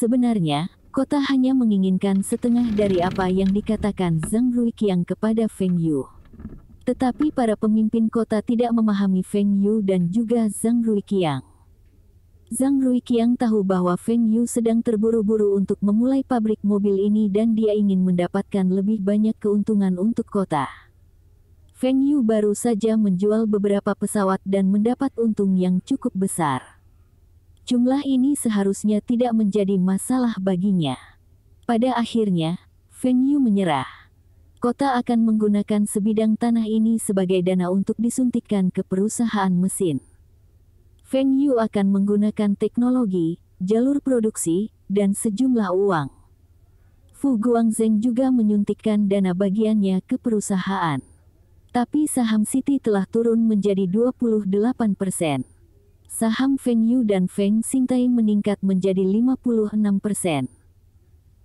Sebenarnya, kota hanya menginginkan setengah dari apa yang dikatakan Zhang Ruiqiang kepada Feng Yu. Tetapi para pemimpin kota tidak memahami Feng Yu dan juga Zhang Ruiqiang. Zhang Ruiqiang tahu bahwa Feng Yu sedang terburu-buru untuk memulai pabrik mobil ini dan dia ingin mendapatkan lebih banyak keuntungan untuk kota. Feng Yu baru saja menjual beberapa pesawat dan mendapat untung yang cukup besar. Jumlah ini seharusnya tidak menjadi masalah baginya. Pada akhirnya, Feng Yu menyerah. Kota akan menggunakan sebidang tanah ini sebagai dana untuk disuntikkan ke perusahaan mesin. Feng Yu akan menggunakan teknologi, jalur produksi, dan sejumlah uang. Fu Guangzheng juga menyuntikkan dana bagiannya ke perusahaan. Tapi saham City telah turun menjadi 28%. Saham Feng Yu dan Feng Xingtai meningkat menjadi 56%.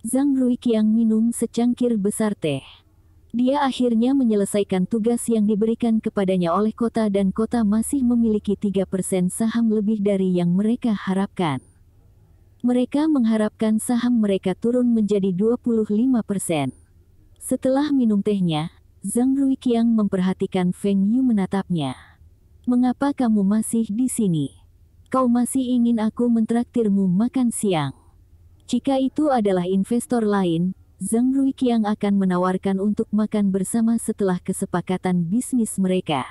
Zhang Ruiqiang minum secangkir besar teh. Dia akhirnya menyelesaikan tugas yang diberikan kepadanya oleh kota dan kota masih memiliki 3% saham lebih dari yang mereka harapkan. Mereka mengharapkan saham mereka turun menjadi 25%. Setelah minum tehnya, Zhang Ruiqiang memperhatikan Feng Yu menatapnya. "Mengapa kamu masih di sini? Kau masih ingin aku mentraktirmu makan siang?" Jika itu adalah investor lain, Zhang Ruiqiang akan menawarkan untuk makan bersama setelah kesepakatan bisnis mereka.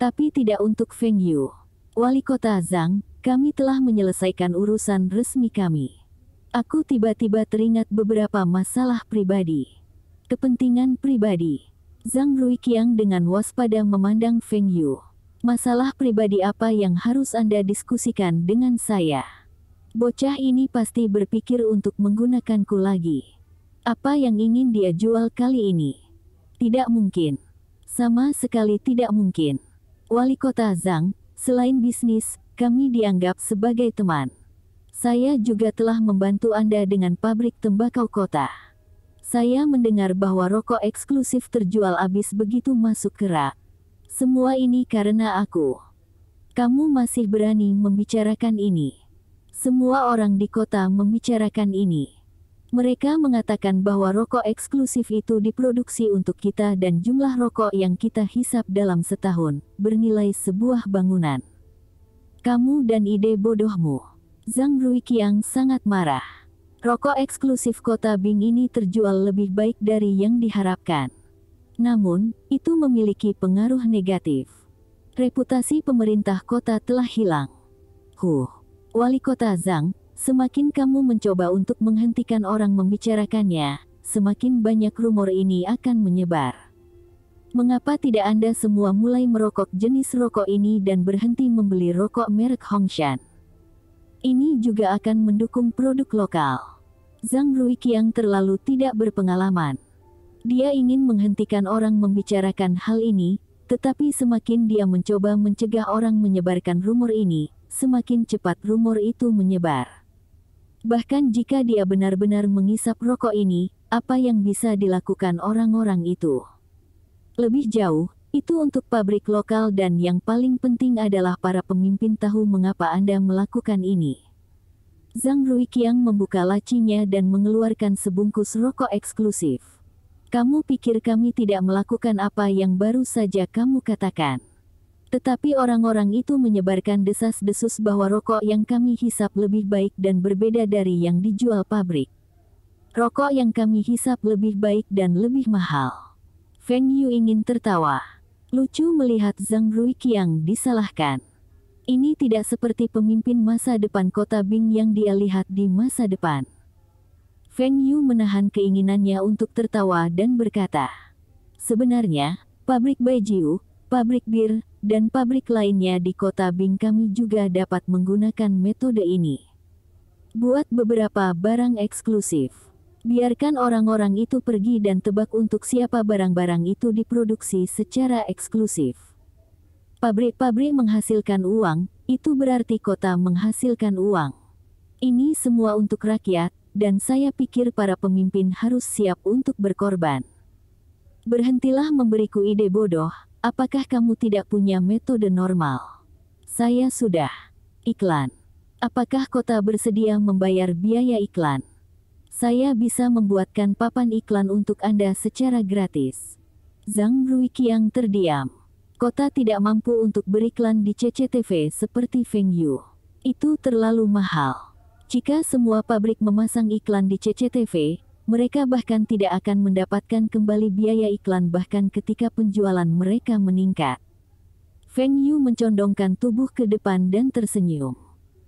Tapi tidak untuk Feng Yu. "Wali kota Zhang, kami telah menyelesaikan urusan resmi kami. Aku tiba-tiba teringat beberapa masalah pribadi." Kepentingan pribadi. Zhang Ruiqiang dengan waspada memandang Feng Yu. "Masalah pribadi apa yang harus Anda diskusikan dengan saya? Bocah ini pasti berpikir untuk menggunakanku lagi. Apa yang ingin dia jual kali ini?" "Tidak mungkin. Sama sekali tidak mungkin. Wali kota Zhang, selain bisnis, kami dianggap sebagai teman. Saya juga telah membantu Anda dengan pabrik tembakau kota. Saya mendengar bahwa rokok eksklusif terjual habis begitu masuk ke rak. Semua ini karena aku. Kamu masih berani membicarakan ini. Semua orang di kota membicarakan ini. Mereka mengatakan bahwa rokok eksklusif itu diproduksi untuk kita dan jumlah rokok yang kita hisap dalam setahun bernilai sebuah bangunan. Kamu dan ide bodohmu." Zhang Ruiqiang sangat marah. Rokok eksklusif kota Bing ini terjual lebih baik dari yang diharapkan. Namun, itu memiliki pengaruh negatif. Reputasi pemerintah kota telah hilang. Wali kota Zhang, semakin kamu mencoba untuk menghentikan orang membicarakannya, semakin banyak rumor ini akan menyebar. Mengapa tidak Anda semua mulai merokok jenis rokok ini dan berhenti membeli rokok merek Hongshan? Ini juga akan mendukung produk lokal. Zhang Ruiqiang terlalu tidak berpengalaman. Dia ingin menghentikan orang membicarakan hal ini, tetapi semakin dia mencoba mencegah orang menyebarkan rumor ini, semakin cepat rumor itu menyebar. Bahkan jika dia benar-benar mengisap rokok ini, apa yang bisa dilakukan orang-orang itu? Lebih jauh, itu untuk pabrik lokal dan yang paling penting adalah para pemimpin tahu mengapa Anda melakukan ini. Zhang Ruiqiang membuka lacinya dan mengeluarkan sebungkus rokok eksklusif. "Kamu pikir kami tidak melakukan apa yang baru saja kamu katakan? Tetapi orang-orang itu menyebarkan desas-desus bahwa rokok yang kami hisap lebih baik dan berbeda dari yang dijual pabrik. Rokok yang kami hisap lebih baik dan lebih mahal." Feng Yu ingin tertawa. Lucu melihat Zhang Ruiqiang disalahkan. Ini tidak seperti pemimpin masa depan kota Bing yang dia lihat di masa depan. Feng Yu menahan keinginannya untuk tertawa dan berkata, "Sebenarnya, pabrik baju, pabrik bir, dan pabrik lainnya di kota Bing kami juga dapat menggunakan metode ini. Buat beberapa barang eksklusif. Biarkan orang-orang itu pergi dan tebak untuk siapa barang-barang itu diproduksi secara eksklusif. Pabrik-pabrik menghasilkan uang, itu berarti kota menghasilkan uang. Ini semua untuk rakyat, dan saya pikir para pemimpin harus siap untuk berkorban. Berhentilah memberiku ide bodoh, apakah kamu tidak punya metode normal? Saya sudah. Iklan. Apakah kota bersedia membayar biaya iklan? Saya bisa membuatkan papan iklan untuk Anda secara gratis. Zhang Ruiqiang terdiam. Kota tidak mampu untuk beriklan di CCTV seperti Feng Yu. Itu terlalu mahal. Jika semua pabrik memasang iklan di CCTV, mereka bahkan tidak akan mendapatkan kembali biaya iklan bahkan ketika penjualan mereka meningkat. Feng Yu mencondongkan tubuh ke depan dan tersenyum.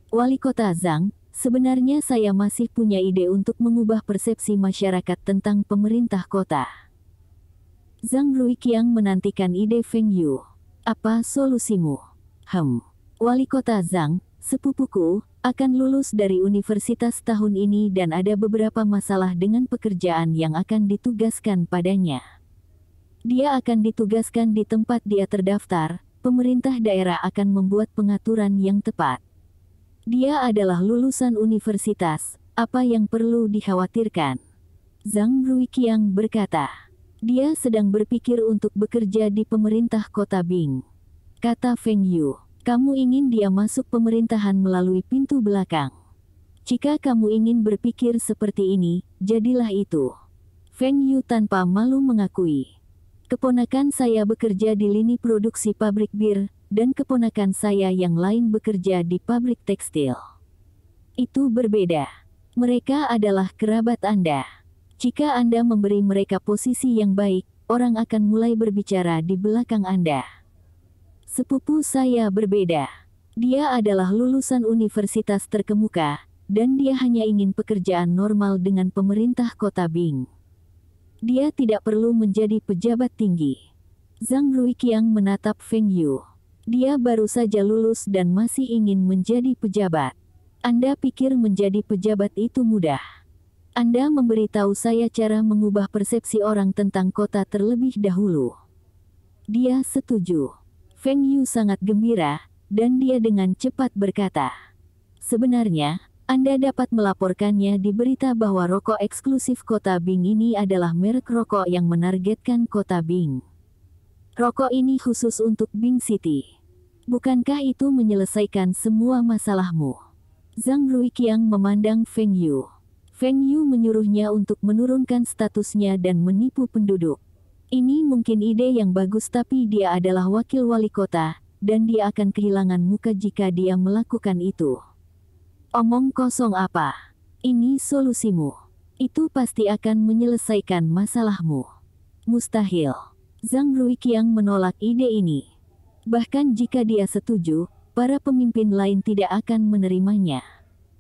Wali Kota Zhang, sebenarnya saya masih punya ide untuk mengubah persepsi masyarakat tentang pemerintah kota. Zhang Ruiqiang menantikan ide Feng Yu. Apa solusimu? Wali Kota Zhang, sepupuku, akan lulus dari universitas tahun ini dan ada beberapa masalah dengan pekerjaan yang akan ditugaskan padanya. Dia akan ditugaskan di tempat dia terdaftar, pemerintah daerah akan membuat pengaturan yang tepat. Dia adalah lulusan universitas, apa yang perlu dikhawatirkan? Zhang Ruiqiang berkata. Dia sedang berpikir untuk bekerja di pemerintah kota Bing. Kata Feng Yu, kamu ingin dia masuk pemerintahan melalui pintu belakang. Jika kamu ingin berpikir seperti ini, jadilah itu. Feng Yu tanpa malu mengakui. Keponakan saya bekerja di lini produksi pabrik bir, dan keponakan saya yang lain bekerja di pabrik tekstil. Itu berbeda. Mereka adalah kerabat Anda. Jika Anda memberi mereka posisi yang baik, orang akan mulai berbicara di belakang Anda. Sepupu saya berbeda. Dia adalah lulusan universitas terkemuka, dan dia hanya ingin pekerjaan normal dengan pemerintah kota Bing. Dia tidak perlu menjadi pejabat tinggi. Zhang Ruiqiang menatap Feng Yu. Dia baru saja lulus dan masih ingin menjadi pejabat. Anda pikir menjadi pejabat itu mudah? Anda memberitahu saya cara mengubah persepsi orang tentang kota terlebih dahulu. Dia setuju. Feng Yu sangat gembira, dan dia dengan cepat berkata, sebenarnya, Anda dapat melaporkannya di berita bahwa rokok eksklusif kota Bing ini adalah merek rokok yang menargetkan kota Bing. Rokok ini khusus untuk Bing City. Bukankah itu menyelesaikan semua masalahmu? Zhang Ruiqiang memandang Feng Yu. Feng Yu menyuruhnya untuk menurunkan statusnya dan menipu penduduk. Ini mungkin ide yang bagus tapi dia adalah wakil wali kota, dan dia akan kehilangan muka jika dia melakukan itu. Omong kosong apa? Ini solusimu. Itu pasti akan menyelesaikan masalahmu. Mustahil. Zhang Ruiqiang menolak ide ini. Bahkan jika dia setuju, para pemimpin lain tidak akan menerimanya.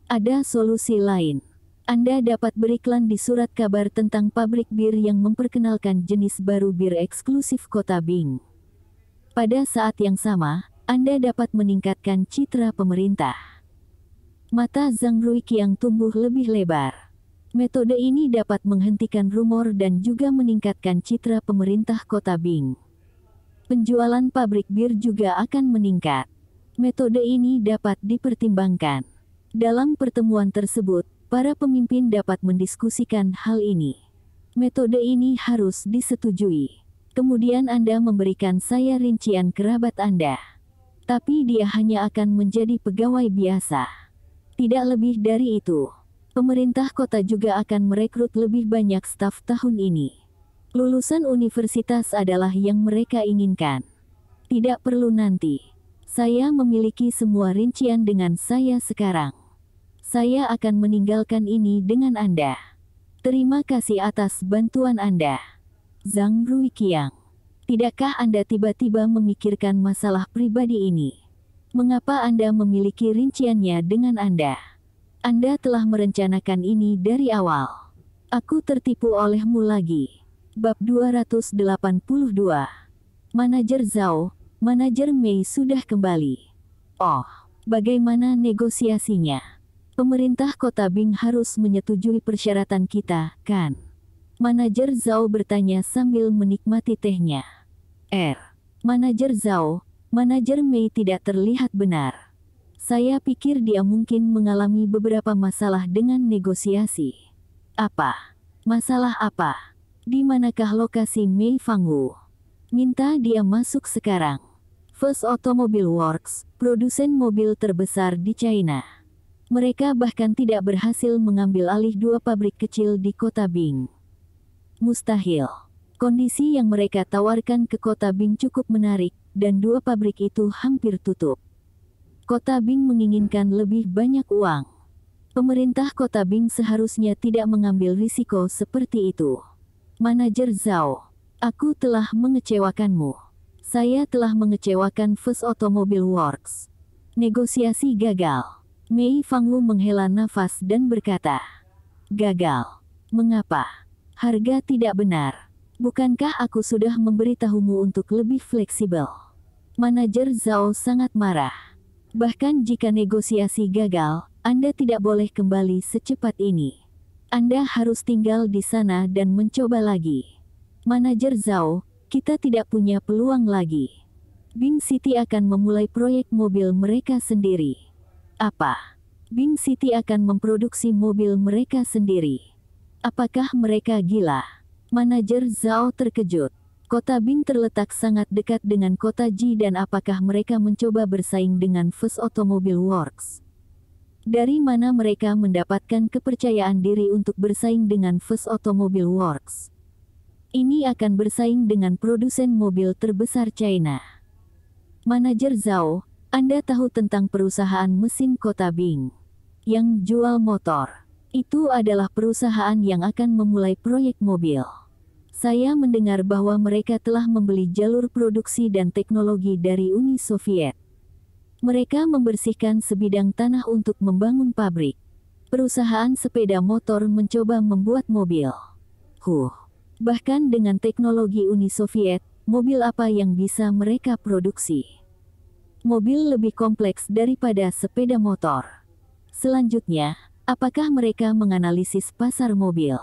Ada solusi lain. Anda dapat beriklan di surat kabar tentang pabrik bir yang memperkenalkan jenis baru bir eksklusif kota Bing. Pada saat yang sama, Anda dapat meningkatkan citra pemerintah. Mata Zhang Ruiqiang tumbuh lebih lebar. Metode ini dapat menghentikan rumor dan juga meningkatkan citra pemerintah kota Bing. Penjualan pabrik bir juga akan meningkat. Metode ini dapat dipertimbangkan. Dalam pertemuan tersebut, para pemimpin dapat mendiskusikan hal ini. Metode ini harus disetujui. Kemudian Anda memberikan saya rincian kerabat Anda. Tapi dia hanya akan menjadi pegawai biasa. Tidak lebih dari itu. Pemerintah kota juga akan merekrut lebih banyak staf tahun ini. Lulusan universitas adalah yang mereka inginkan. Tidak perlu nanti. Saya memiliki semua rincian dengan saya sekarang. Saya akan meninggalkan ini dengan Anda. Terima kasih atas bantuan Anda. Zhang Ruiqiang. Tidakkah Anda tiba-tiba memikirkan masalah pribadi ini? Mengapa Anda memiliki rinciannya dengan Anda? Anda telah merencanakan ini dari awal. Aku tertipu olehmu lagi. Bab 282. Manajer Zhao, Manajer Mei sudah kembali. Oh, bagaimana negosiasinya? Pemerintah kota Bing harus menyetujui persyaratan kita, kan? Manajer Zhao bertanya sambil menikmati tehnya. Manajer Zhao, Manajer Mei tidak terlihat benar. Saya pikir dia mungkin mengalami beberapa masalah dengan negosiasi. Apa? Masalah apa? Di manakah lokasi Mei Fangwu? Minta dia masuk sekarang. First Automobile Works, produsen mobil terbesar di China. Mereka bahkan tidak berhasil mengambil alih 2 pabrik kecil di kota Bing. Mustahil. Kondisi yang mereka tawarkan ke kota Bing cukup menarik, dan 2 pabrik itu hampir tutup. Kota Bing menginginkan lebih banyak uang. Pemerintah kota Bing seharusnya tidak mengambil risiko seperti itu. Manajer Zhao, aku telah mengecewakanmu. Saya telah mengecewakan First Automobile Works. Negosiasi gagal. Mei Fangwu menghela nafas dan berkata, gagal. Mengapa? Harga tidak benar. Bukankah aku sudah memberitahumu untuk lebih fleksibel? Manajer Zhao sangat marah. Bahkan jika negosiasi gagal, Anda tidak boleh kembali secepat ini. Anda harus tinggal di sana dan mencoba lagi. Manajer Zhao, kita tidak punya peluang lagi. Bing City akan memulai proyek mobil mereka sendiri. Apa? Bing City akan memproduksi mobil mereka sendiri. Apakah mereka gila? Manajer Zhao terkejut. Kota Bing terletak sangat dekat dengan kota Ji dan apakah mereka mencoba bersaing dengan First Automobile Works? Dari mana mereka mendapatkan kepercayaan diri untuk bersaing dengan First Automobile Works? Ini akan bersaing dengan produsen mobil terbesar China. Manajer Zhao, Anda tahu tentang perusahaan mesin kota Bing yang jual motor. Itu adalah perusahaan yang akan memulai proyek mobil. Saya mendengar bahwa mereka telah membeli jalur produksi dan teknologi dari Uni Soviet. Mereka membersihkan sebidang tanah untuk membangun pabrik. Perusahaan sepeda motor mencoba membuat mobil. Bahkan dengan teknologi Uni Soviet, mobil apa yang bisa mereka produksi? Mobil lebih kompleks daripada sepeda motor. Selanjutnya, apakah mereka menganalisis pasar mobil?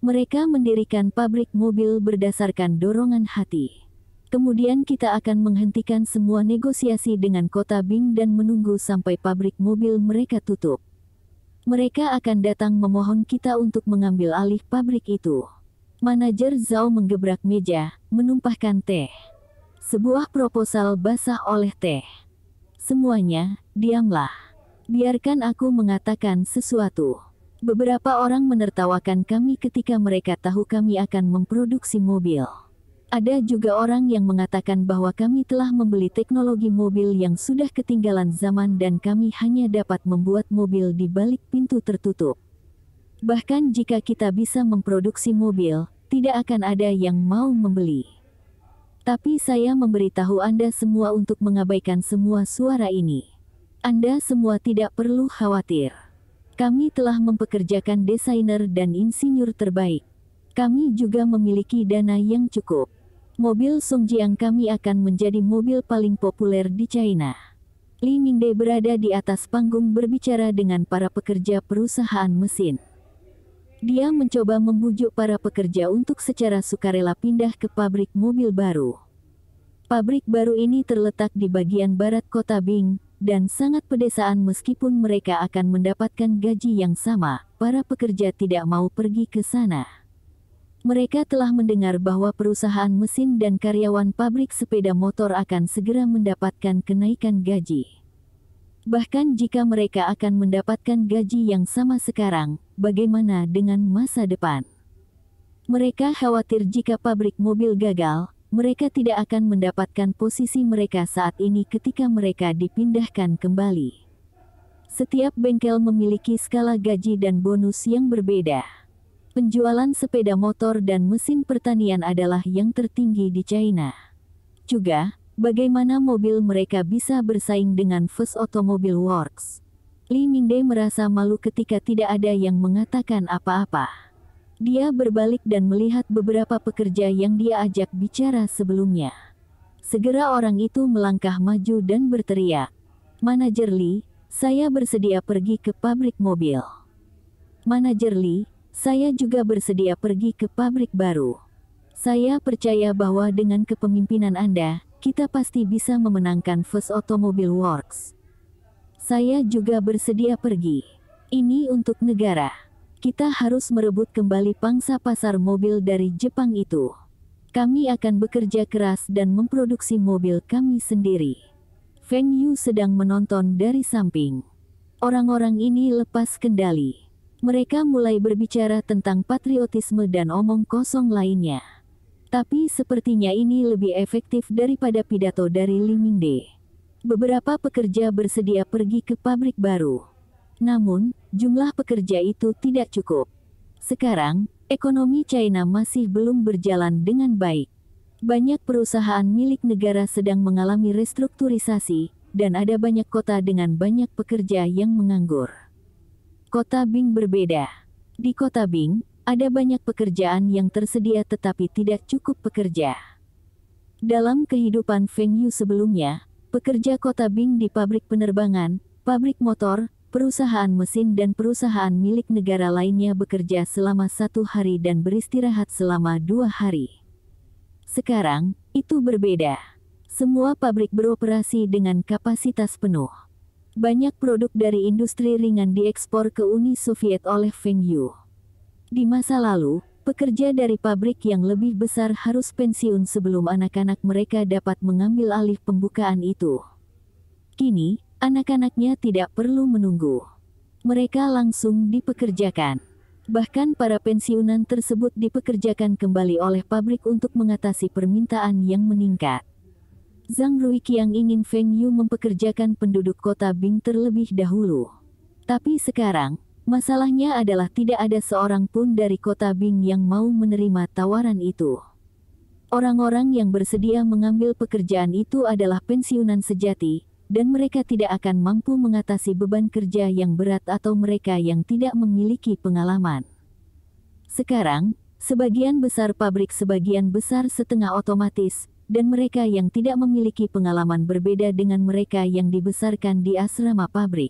Mereka mendirikan pabrik mobil berdasarkan dorongan hati. Kemudian kita akan menghentikan semua negosiasi dengan kota Bing dan menunggu sampai pabrik mobil mereka tutup. Mereka akan datang memohon kita untuk mengambil alih pabrik itu. Manajer Zhao menggebrak meja, menumpahkan teh. Sebuah proposal basah oleh teh. Semuanya, diamlah. Biarkan aku mengatakan sesuatu. Beberapa orang menertawakan kami ketika mereka tahu kami akan memproduksi mobil. Ada juga orang yang mengatakan bahwa kami telah membeli teknologi mobil yang sudah ketinggalan zaman dan kami hanya dapat membuat mobil di balik pintu tertutup. Bahkan jika kita bisa memproduksi mobil, tidak akan ada yang mau membeli. Tapi saya memberitahu Anda semua untuk mengabaikan semua suara ini. Anda semua tidak perlu khawatir. Kami telah mempekerjakan desainer dan insinyur terbaik. Kami juga memiliki dana yang cukup. Mobil Songjiang kami akan menjadi mobil paling populer di China. Li Mingde berada di atas panggung berbicara dengan para pekerja perusahaan mesin. Dia mencoba membujuk para pekerja untuk secara sukarela pindah ke pabrik mobil baru. Pabrik baru ini terletak di bagian barat kota Bing, dan sangat pedesaan meskipun mereka akan mendapatkan gaji yang sama, para pekerja tidak mau pergi ke sana. Mereka telah mendengar bahwa perusahaan mesin dan karyawan pabrik sepeda motor akan segera mendapatkan kenaikan gaji. Bahkan jika mereka akan mendapatkan gaji yang sama sekarang, bagaimana dengan masa depan? Mereka khawatir jika pabrik mobil gagal, mereka tidak akan mendapatkan posisi mereka saat ini ketika mereka dipindahkan kembali. Setiap bengkel memiliki skala gaji dan bonus yang berbeda. Penjualan sepeda motor dan mesin pertanian adalah yang tertinggi di China. Juga, bagaimana mobil mereka bisa bersaing dengan First Automobile Works? Li Mingde merasa malu ketika tidak ada yang mengatakan apa-apa. Dia berbalik dan melihat beberapa pekerja yang dia ajak bicara sebelumnya. Segera orang itu melangkah maju dan berteriak, "Manajer Li, saya bersedia pergi ke pabrik mobil." "Manajer Li, saya juga bersedia pergi ke pabrik baru. Saya percaya bahwa dengan kepemimpinan Anda, kita pasti bisa memenangkan First Automobile Works. Saya juga bersedia pergi. Ini untuk negara. Kita harus merebut kembali pangsa pasar mobil dari Jepang itu. Kami akan bekerja keras dan memproduksi mobil kami sendiri." Feng Yu sedang menonton dari samping. Orang-orang ini lepas kendali. Mereka mulai berbicara tentang patriotisme dan omong kosong lainnya. Tapi sepertinya ini lebih efektif daripada pidato dari Lee Mingde. Beberapa pekerja bersedia pergi ke pabrik baru. Namun, jumlah pekerja itu tidak cukup. Sekarang, ekonomi China masih belum berjalan dengan baik. Banyak perusahaan milik negara sedang mengalami restrukturisasi, dan ada banyak kota dengan banyak pekerja yang menganggur. Kota Bing berbeda. Di kota Bing, ada banyak pekerjaan yang tersedia tetapi tidak cukup pekerja. Dalam kehidupan Feng Yu sebelumnya, pekerja kota Bing di pabrik penerbangan, pabrik motor, perusahaan mesin dan perusahaan milik negara lainnya bekerja selama 1 hari dan beristirahat selama 2 hari. Sekarang, itu berbeda. Semua pabrik beroperasi dengan kapasitas penuh. Banyak produk dari industri ringan diekspor ke Uni Soviet oleh Feng Yu. Di masa lalu, pekerja dari pabrik yang lebih besar harus pensiun sebelum anak-anak mereka dapat mengambil alih pembukaan itu. Kini, anak-anaknya tidak perlu menunggu. Mereka langsung dipekerjakan. Bahkan para pensiunan tersebut dipekerjakan kembali oleh pabrik untuk mengatasi permintaan yang meningkat. Zhang Ruiqiang ingin Feng Yu mempekerjakan penduduk kota Bing terlebih dahulu. Tapi sekarang, masalahnya adalah tidak ada seorang pun dari kota Bing yang mau menerima tawaran itu. Orang-orang yang bersedia mengambil pekerjaan itu adalah pensiunan sejati, dan mereka tidak akan mampu mengatasi beban kerja yang berat atau mereka yang tidak memiliki pengalaman. Sekarang, sebagian besar pabrik sebagian besar setengah otomatis, dan mereka yang tidak memiliki pengalaman berbeda dengan mereka yang dibesarkan di asrama pabrik.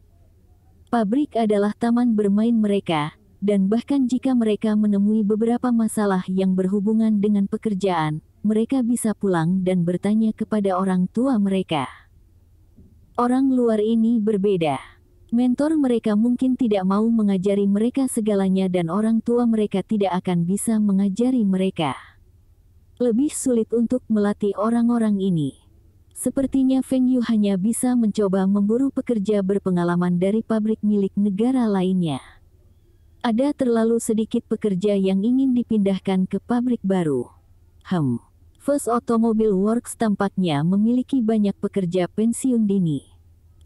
Pabrik adalah taman bermain mereka, dan bahkan jika mereka menemui beberapa masalah yang berhubungan dengan pekerjaan, mereka bisa pulang dan bertanya kepada orang tua mereka. Orang luar ini berbeda. Mentor mereka mungkin tidak mau mengajari mereka segalanya dan orang tua mereka tidak akan bisa mengajari mereka. Lebih sulit untuk melatih orang-orang ini. Sepertinya Feng Yu hanya bisa mencoba memburu pekerja berpengalaman dari pabrik milik negara lainnya. Ada terlalu sedikit pekerja yang ingin dipindahkan ke pabrik baru. First Automobile Works tampaknya memiliki banyak pekerja pensiun dini.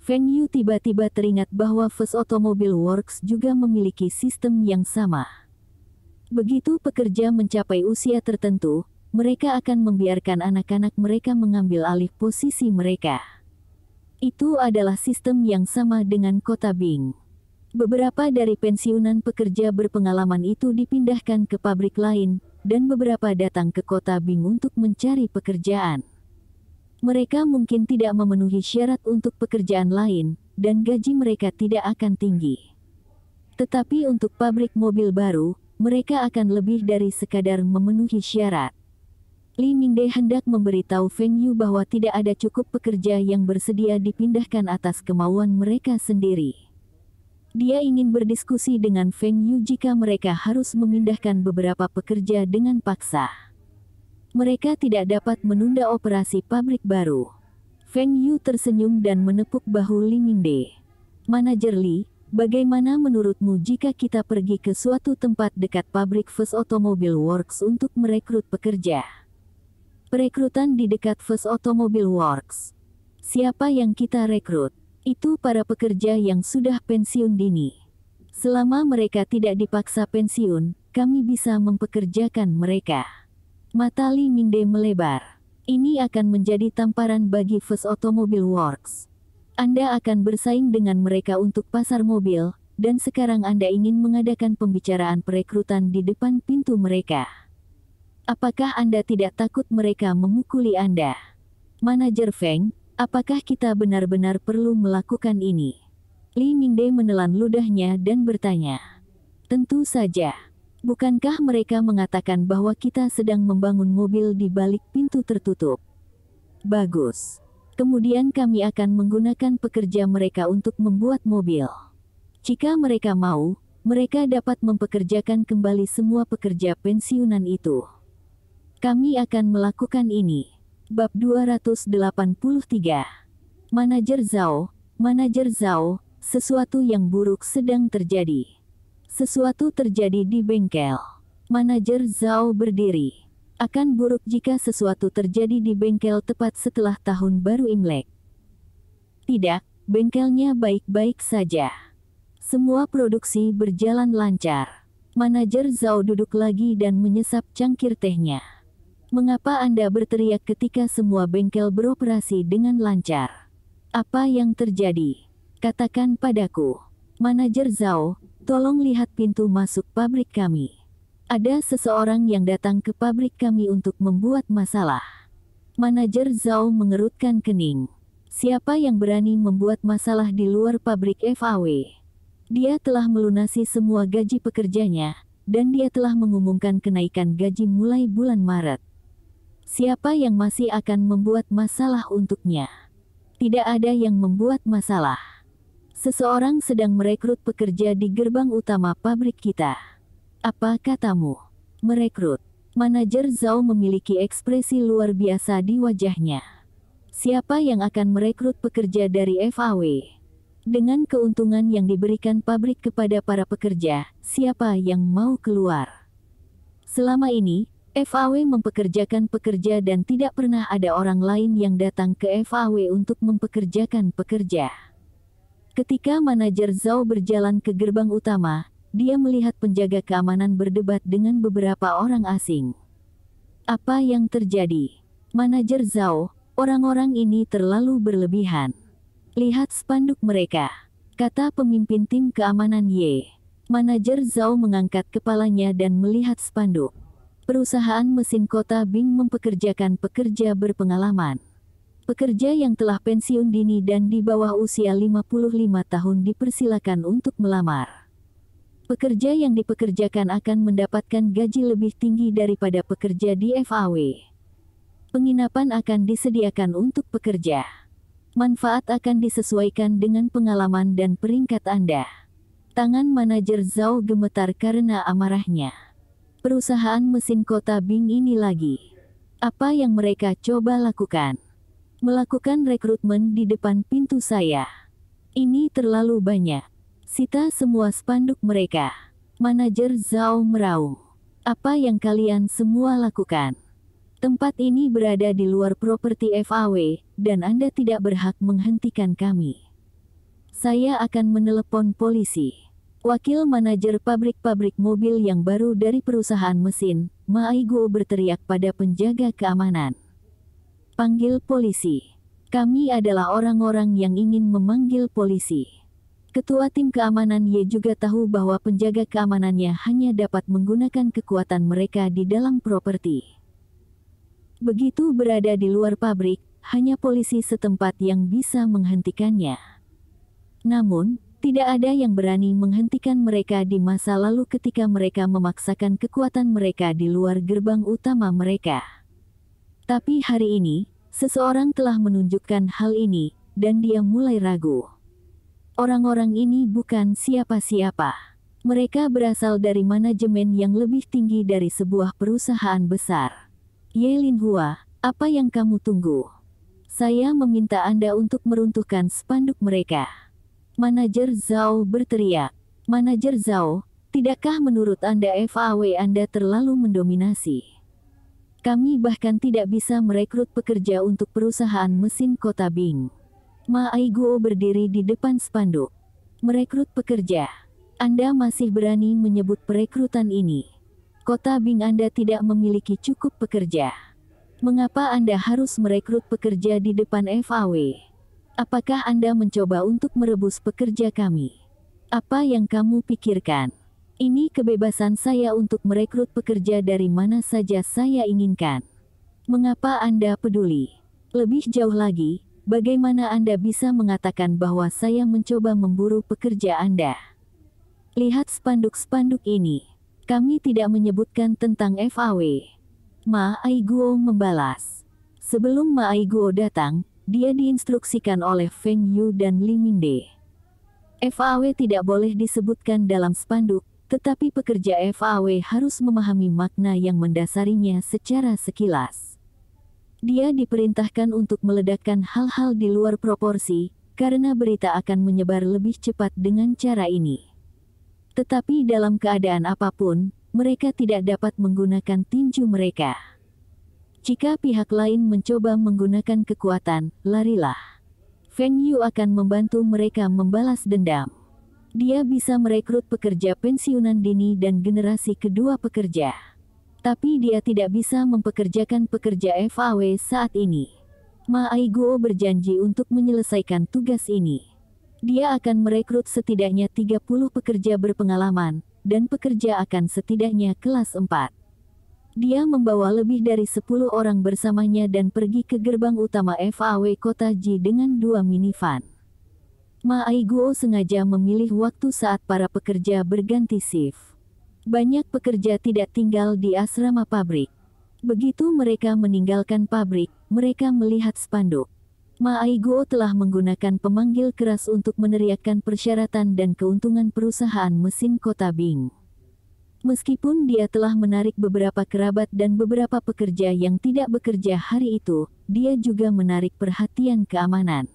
Feng Yu tiba-tiba teringat bahwa First Automobile Works juga memiliki sistem yang sama. Begitu pekerja mencapai usia tertentu, mereka akan membiarkan anak-anak mereka mengambil alih posisi mereka. Itu adalah sistem yang sama dengan kota Bing. Beberapa dari pensiunan pekerja berpengalaman itu dipindahkan ke pabrik lain, dan beberapa datang ke kota Bing untuk mencari pekerjaan. Mereka mungkin tidak memenuhi syarat untuk pekerjaan lain, dan gaji mereka tidak akan tinggi. Tetapi untuk pabrik mobil baru, mereka akan lebih dari sekadar memenuhi syarat. Lee Mingde hendak memberitahu Feng Yu bahwa tidak ada cukup pekerja yang bersedia dipindahkan atas kemauan mereka sendiri. Dia ingin berdiskusi dengan Feng Yu jika mereka harus memindahkan beberapa pekerja dengan paksa. Mereka tidak dapat menunda operasi pabrik baru. Feng Yu tersenyum dan menepuk bahu Lee Mingde. Manajer Lee, bagaimana menurutmu jika kita pergi ke suatu tempat dekat pabrik First Automobile Works untuk merekrut pekerja? Perekrutan di dekat First Automobile Works. Siapa yang kita rekrut? Itu para pekerja yang sudah pensiun dini. Selama mereka tidak dipaksa pensiun, kami bisa mempekerjakan mereka. Mata Lee Mingde melebar. Ini akan menjadi tamparan bagi First Automobile Works. Anda akan bersaing dengan mereka untuk pasar mobil, dan sekarang Anda ingin mengadakan pembicaraan perekrutan di depan pintu mereka. Apakah Anda tidak takut mereka memukuli Anda? Manajer Feng, apakah kita benar-benar perlu melakukan ini? Lee Mingde menelan ludahnya dan bertanya. Tentu saja. Bukankah mereka mengatakan bahwa kita sedang membangun mobil di balik pintu tertutup? Bagus. Kemudian kami akan menggunakan pekerja mereka untuk membuat mobil. Jika mereka mau, mereka dapat mempekerjakan kembali semua pekerja pensiunan itu. Kami akan melakukan ini. Bab 283. Manajer Zhao, Sesuatu yang buruk sedang terjadi. Sesuatu terjadi di bengkel. Manajer Zhao berdiri. Akan buruk jika sesuatu terjadi di bengkel tepat setelah tahun baru Imlek. Tidak, bengkelnya baik-baik saja. Semua produksi berjalan lancar. Manajer Zhao duduk lagi dan menyesap cangkir tehnya. Mengapa Anda berteriak ketika semua bengkel beroperasi dengan lancar? Apa yang terjadi? Katakan padaku. Manajer Zhao, tolong lihat pintu masuk pabrik kami. Ada seseorang yang datang ke pabrik kami untuk membuat masalah. Manajer Zhao mengerutkan kening. Siapa yang berani membuat masalah di luar pabrik FAW? Dia telah melunasi semua gaji pekerjanya, dan dia telah mengumumkan kenaikan gaji mulai bulan Maret. Siapa yang masih akan membuat masalah untuknya? Tidak ada yang membuat masalah. Seseorang sedang merekrut pekerja di gerbang utama pabrik kita. Apa katamu? Merekrut. Manajer Zhao memiliki ekspresi luar biasa di wajahnya. Siapa yang akan merekrut pekerja dari FAW? Dengan keuntungan yang diberikan pabrik kepada para pekerja, siapa yang mau keluar? Selama ini, FAW mempekerjakan pekerja dan tidak pernah ada orang lain yang datang ke FAW untuk mempekerjakan pekerja. Ketika manajer Zhao berjalan ke gerbang utama, dia melihat penjaga keamanan berdebat dengan beberapa orang asing. Apa yang terjadi? Manajer Zhao, orang-orang ini terlalu berlebihan. Lihat spanduk mereka, kata pemimpin tim keamanan Ye. Manajer Zhao mengangkat kepalanya dan melihat spanduk. Perusahaan mesin kota Bing mempekerjakan pekerja berpengalaman. Pekerja yang telah pensiun dini dan di bawah usia 55 tahun dipersilakan untuk melamar. Pekerja yang dipekerjakan akan mendapatkan gaji lebih tinggi daripada pekerja di FAW. Penginapan akan disediakan untuk pekerja. Manfaat akan disesuaikan dengan pengalaman dan peringkat Anda. Tangan manajer Zhao gemetar karena amarahnya. Perusahaan mesin kota Bing ini lagi. Apa yang mereka coba lakukan? Melakukan rekrutmen di depan pintu saya. Ini terlalu banyak. Sita semua spanduk mereka. Manajer Zhao meraung. Apa yang kalian semua lakukan? Tempat ini berada di luar properti FAW, dan Anda tidak berhak menghentikan kami. Saya akan menelepon polisi. Wakil manajer pabrik-pabrik mobil yang baru dari perusahaan mesin, Ma Aigo berteriak pada penjaga keamanan. Panggil polisi. Kami adalah orang-orang yang ingin memanggil polisi. Ketua tim keamanan Ye juga tahu bahwa penjaga keamanannya hanya dapat menggunakan kekuatan mereka di dalam properti. Begitu berada di luar pabrik, hanya polisi setempat yang bisa menghentikannya. Namun, tidak ada yang berani menghentikan mereka di masa lalu ketika mereka memaksakan kekuatan mereka di luar gerbang utama mereka. Tapi hari ini, seseorang telah menunjukkan hal ini, dan dia mulai ragu. Orang-orang ini bukan siapa-siapa. Mereka berasal dari manajemen yang lebih tinggi dari sebuah perusahaan besar. Ye Linhua, apa yang kamu tunggu? Saya meminta Anda untuk meruntuhkan spanduk mereka. Manajer Zhao berteriak. Manajer Zhao, tidakkah menurut Anda FAW Anda terlalu mendominasi? Kami bahkan tidak bisa merekrut pekerja untuk perusahaan mesin kota Bing. Ma Aigo berdiri di depan spanduk. Merekrut pekerja. Anda masih berani menyebut perekrutan ini. Kota Bing Anda tidak memiliki cukup pekerja. Mengapa Anda harus merekrut pekerja di depan FAW? Apakah Anda mencoba untuk merebus pekerja kami? Apa yang kamu pikirkan? Ini kebebasan saya untuk merekrut pekerja dari mana saja saya inginkan. Mengapa Anda peduli? Lebih jauh lagi, bagaimana Anda bisa mengatakan bahwa saya mencoba memburu pekerja Anda? Lihat spanduk-spanduk ini. Kami tidak menyebutkan tentang FAW. Ma Aigo membalas. Sebelum Ma Aigo datang, dia diinstruksikan oleh Feng Yu dan Li Mingde. FAW tidak boleh disebutkan dalam spanduk, tetapi pekerja FAW harus memahami makna yang mendasarinya secara sekilas. Dia diperintahkan untuk meledakkan hal-hal di luar proporsi, karena berita akan menyebar lebih cepat dengan cara ini. Tetapi dalam keadaan apapun, mereka tidak dapat menggunakan tinju mereka. Jika pihak lain mencoba menggunakan kekuatan, larilah. Feng Yu akan membantu mereka membalas dendam. Dia bisa merekrut pekerja pensiunan dini dan generasi kedua pekerja. Tapi dia tidak bisa mempekerjakan pekerja FAW saat ini. Ma Aiguo berjanji untuk menyelesaikan tugas ini. Dia akan merekrut setidaknya 30 pekerja berpengalaman, dan pekerja akan setidaknya kelas 4. Dia membawa lebih dari 10 orang bersamanya dan pergi ke gerbang utama FAW Kota Ji dengan 2 minivan. Ma Aiguo sengaja memilih waktu saat para pekerja berganti shift. Banyak pekerja tidak tinggal di asrama pabrik. Begitu mereka meninggalkan pabrik, mereka melihat spanduk. Ma Aiguo telah menggunakan pemanggil keras untuk meneriakkan persyaratan dan keuntungan perusahaan mesin Kota Bing. Meskipun dia telah menarik beberapa kerabat dan beberapa pekerja yang tidak bekerja hari itu, dia juga menarik perhatian keamanan.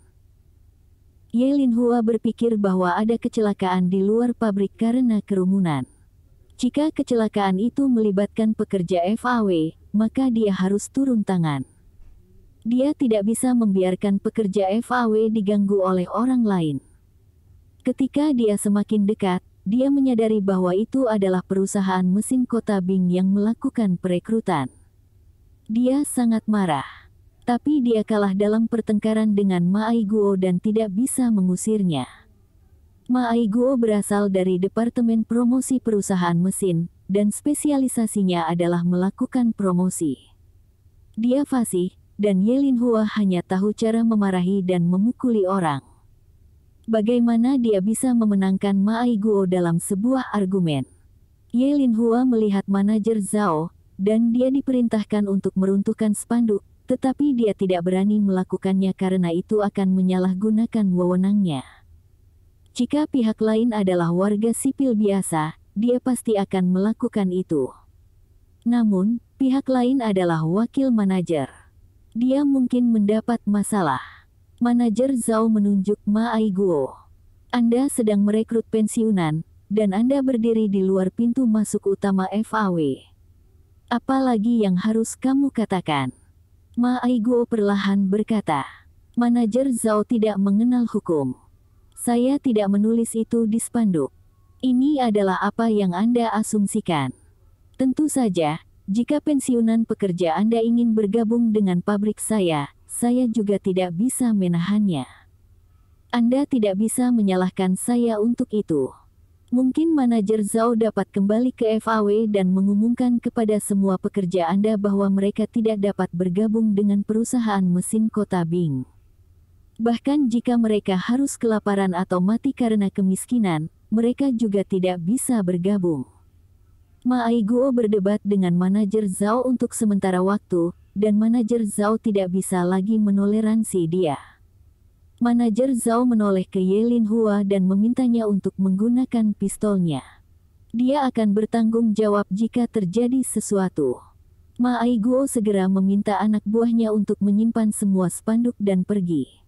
Ye Linhua berpikir bahwa ada kecelakaan di luar pabrik karena kerumunan. Jika kecelakaan itu melibatkan pekerja FAW, maka dia harus turun tangan. Dia tidak bisa membiarkan pekerja FAW diganggu oleh orang lain. Ketika dia semakin dekat, dia menyadari bahwa itu adalah perusahaan mesin Kota Bing yang melakukan perekrutan. Dia sangat marah. Tapi dia kalah dalam pertengkaran dengan Ma Aiguo dan tidak bisa mengusirnya. Ma Aiguo berasal dari Departemen Promosi Perusahaan Mesin, dan spesialisasinya adalah melakukan promosi. Dia fasih, dan Ye Linhua hanya tahu cara memarahi dan memukuli orang. Bagaimana dia bisa memenangkan Ma Aiguo dalam sebuah argumen? Ye Linhua melihat manajer Zhao, dan dia diperintahkan untuk meruntuhkan spanduk, tetapi dia tidak berani melakukannya karena itu akan menyalahgunakan wewenangnya. Jika pihak lain adalah warga sipil biasa, dia pasti akan melakukan itu. Namun, pihak lain adalah wakil manajer. Dia mungkin mendapat masalah. Manajer Zhao menunjuk Ma Aiguo. Anda sedang merekrut pensiunan, dan Anda berdiri di luar pintu masuk utama FAW. Apa lagi yang harus kamu katakan? Ma Aiguo perlahan berkata. Manajer Zhao tidak mengenal hukum. Saya tidak menulis itu di spanduk. Ini adalah apa yang Anda asumsikan. Tentu saja, jika pensiunan pekerja Anda ingin bergabung dengan pabrik saya juga tidak bisa menahannya. Anda tidak bisa menyalahkan saya untuk itu. Mungkin manajer Zhao dapat kembali ke FAW dan mengumumkan kepada semua pekerja Anda bahwa mereka tidak dapat bergabung dengan perusahaan mesin Kota Bing. Bahkan jika mereka harus kelaparan atau mati karena kemiskinan, mereka juga tidak bisa bergabung. Ma Aiguo berdebat dengan manajer Zhao untuk sementara waktu, dan manajer Zhao tidak bisa lagi menoleransi dia. Manajer Zhao menoleh ke Ye Linhua dan memintanya untuk menggunakan pistolnya. Dia akan bertanggung jawab jika terjadi sesuatu. Ma Aiguo segera meminta anak buahnya untuk menyimpan semua spanduk dan pergi.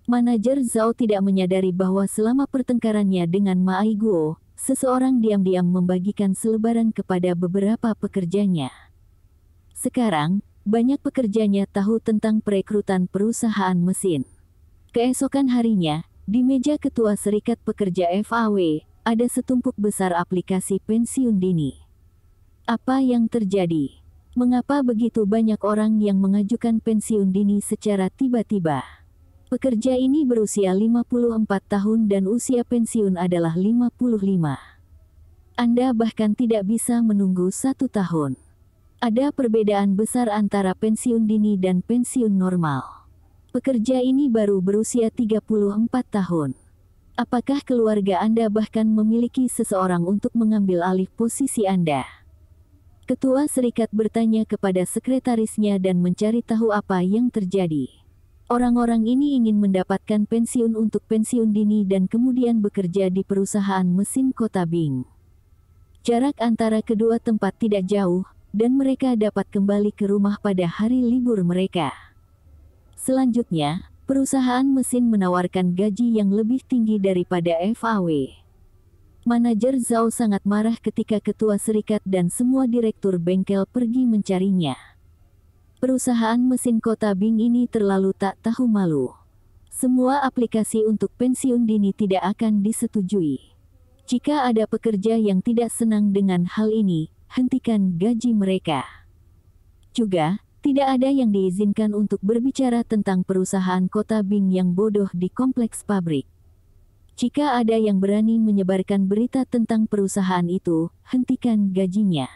Manajer Zhao tidak menyadari bahwa selama pertengkarannya dengan Ma Aiguo, seseorang diam-diam membagikan selebaran kepada beberapa pekerjanya. Sekarang, banyak pekerjanya tahu tentang perekrutan perusahaan mesin. Keesokan harinya, di meja ketua Serikat Pekerja FAW, ada setumpuk besar aplikasi pensiun dini. Apa yang terjadi? Mengapa begitu banyak orang yang mengajukan pensiun dini secara tiba-tiba? Pekerja ini berusia 54 tahun dan usia pensiun adalah 55. Anda bahkan tidak bisa menunggu 1 tahun. Ada perbedaan besar antara pensiun dini dan pensiun normal. Pekerja ini baru berusia 34 tahun. Apakah keluarga Anda bahkan memiliki seseorang untuk mengambil alih posisi Anda? Ketua serikat bertanya kepada sekretarisnya dan mencari tahu apa yang terjadi. Orang-orang ini ingin mendapatkan pensiun untuk pensiun dini dan kemudian bekerja di perusahaan mesin Kota Bing. Jarak antara kedua tempat tidak jauh, dan mereka dapat kembali ke rumah pada hari libur mereka. Selanjutnya, Perusahaan mesin menawarkan gaji yang lebih tinggi daripada FAW. Manajer Zhao sangat marah ketika ketua serikat dan semua direktur bengkel pergi mencarinya. Perusahaan mesin kota Bing ini terlalu tak tahu malu. Semua aplikasi untuk pensiun dini tidak akan disetujui. Jika ada pekerja yang tidak senang dengan hal ini, hentikan gaji mereka. Juga, tidak ada yang diizinkan untuk berbicara tentang perusahaan kota Bing yang bodoh di kompleks pabrik. Jika ada yang berani menyebarkan berita tentang perusahaan itu, hentikan gajinya.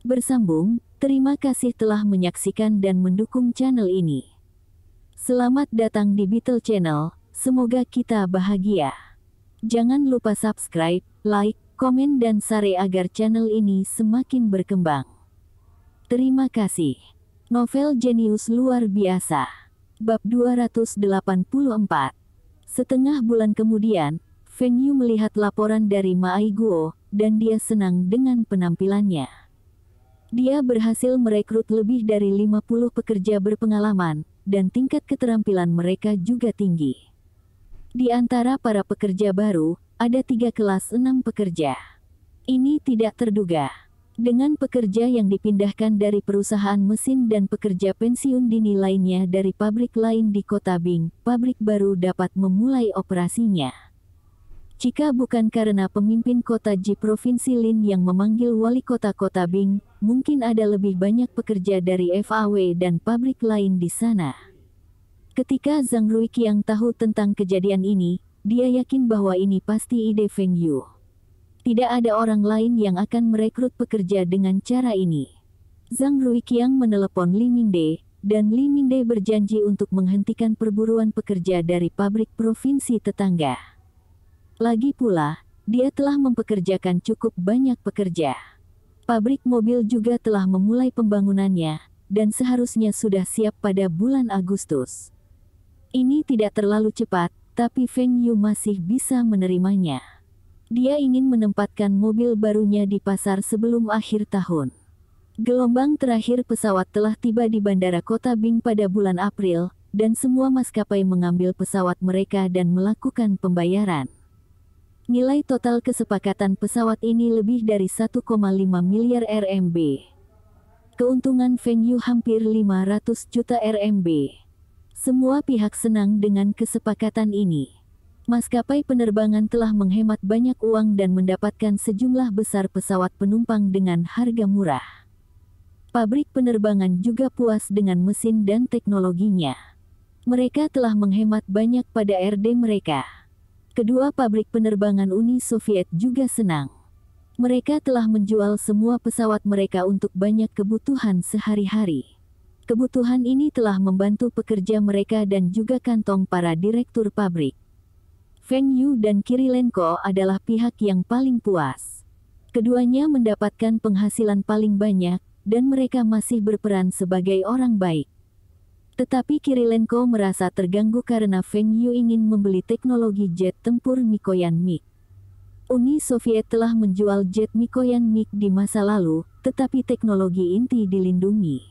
Bersambung, terima kasih telah menyaksikan dan mendukung channel ini. Selamat datang di Beetle Channel, semoga kita bahagia. Jangan lupa subscribe, like, komen dan share agar channel ini semakin berkembang. Terima kasih. Novel jenius luar biasa. Bab 284. Setengah bulan kemudian, Feng Yu melihat laporan dari Ma Aiguo, dan dia senang dengan penampilannya. Dia berhasil merekrut lebih dari 50 pekerja berpengalaman, dan tingkat keterampilan mereka juga tinggi. Di antara para pekerja baru, ada 3 kelas 6 pekerja. Ini tidak terduga. Dengan pekerja yang dipindahkan dari perusahaan mesin dan pekerja pensiun dini lainnya dari pabrik lain di kota Bing, pabrik baru dapat memulai operasinya. Jika bukan karena pemimpin kota Ji Provinsi Lin yang memanggil wali kota kota Bing, mungkin ada lebih banyak pekerja dari FAW dan pabrik lain di sana. Ketika Zhang Ruiqiang tahu tentang kejadian ini, dia yakin bahwa ini pasti ide Feng Yu. Tidak ada orang lain yang akan merekrut pekerja dengan cara ini. Zhang Ruiqiang menelepon Li Mingde, dan Li Mingde berjanji untuk menghentikan perburuan pekerja dari pabrik provinsi tetangga. Lagi pula, dia telah mempekerjakan cukup banyak pekerja. Pabrik mobil juga telah memulai pembangunannya, dan seharusnya sudah siap pada bulan Agustus. Ini tidak terlalu cepat, tapi Feng Yu masih bisa menerimanya. Dia ingin menempatkan mobil barunya di pasar sebelum akhir tahun. Gelombang terakhir pesawat telah tiba di Bandara Kota Bing pada bulan April, dan semua maskapai mengambil pesawat mereka dan melakukan pembayaran. Nilai total kesepakatan pesawat ini lebih dari 1,5 miliar RMB. Keuntungan Feng Yu hampir 500 juta RMB. Semua pihak senang dengan kesepakatan ini. Maskapai penerbangan telah menghemat banyak uang dan mendapatkan sejumlah besar pesawat penumpang dengan harga murah. Pabrik penerbangan juga puas dengan mesin dan teknologinya. Mereka telah menghemat banyak pada RD mereka. Kedua pabrik penerbangan Uni Soviet juga senang. Mereka telah menjual semua pesawat mereka untuk banyak kebutuhan sehari-hari. Kebutuhan ini telah membantu pekerja mereka dan juga kantong para direktur pabrik. Feng Yu dan Kirilenko adalah pihak yang paling puas. Keduanya mendapatkan penghasilan paling banyak, dan mereka masih berperan sebagai orang baik. Tetapi Kirilenko merasa terganggu karena Feng Yu ingin membeli teknologi jet tempur Mikoyan MiG. Uni Soviet telah menjual jet Mikoyan MiG di masa lalu, tetapi teknologi inti dilindungi.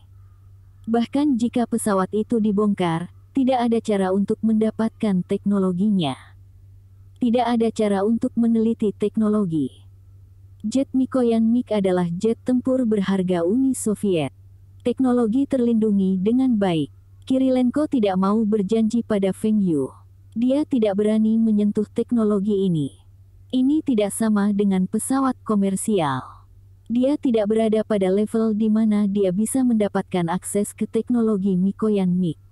Bahkan jika pesawat itu dibongkar, tidak ada cara untuk mendapatkan teknologinya. Tidak ada cara untuk meneliti teknologi. Jet Mikoyan MiG adalah jet tempur berharga Uni Soviet. Teknologi terlindungi dengan baik. Kirilenko tidak mau berjanji pada Feng Yu. Dia tidak berani menyentuh teknologi ini. Ini tidak sama dengan pesawat komersial. Dia tidak berada pada level di mana dia bisa mendapatkan akses ke teknologi Mikoyan MiG.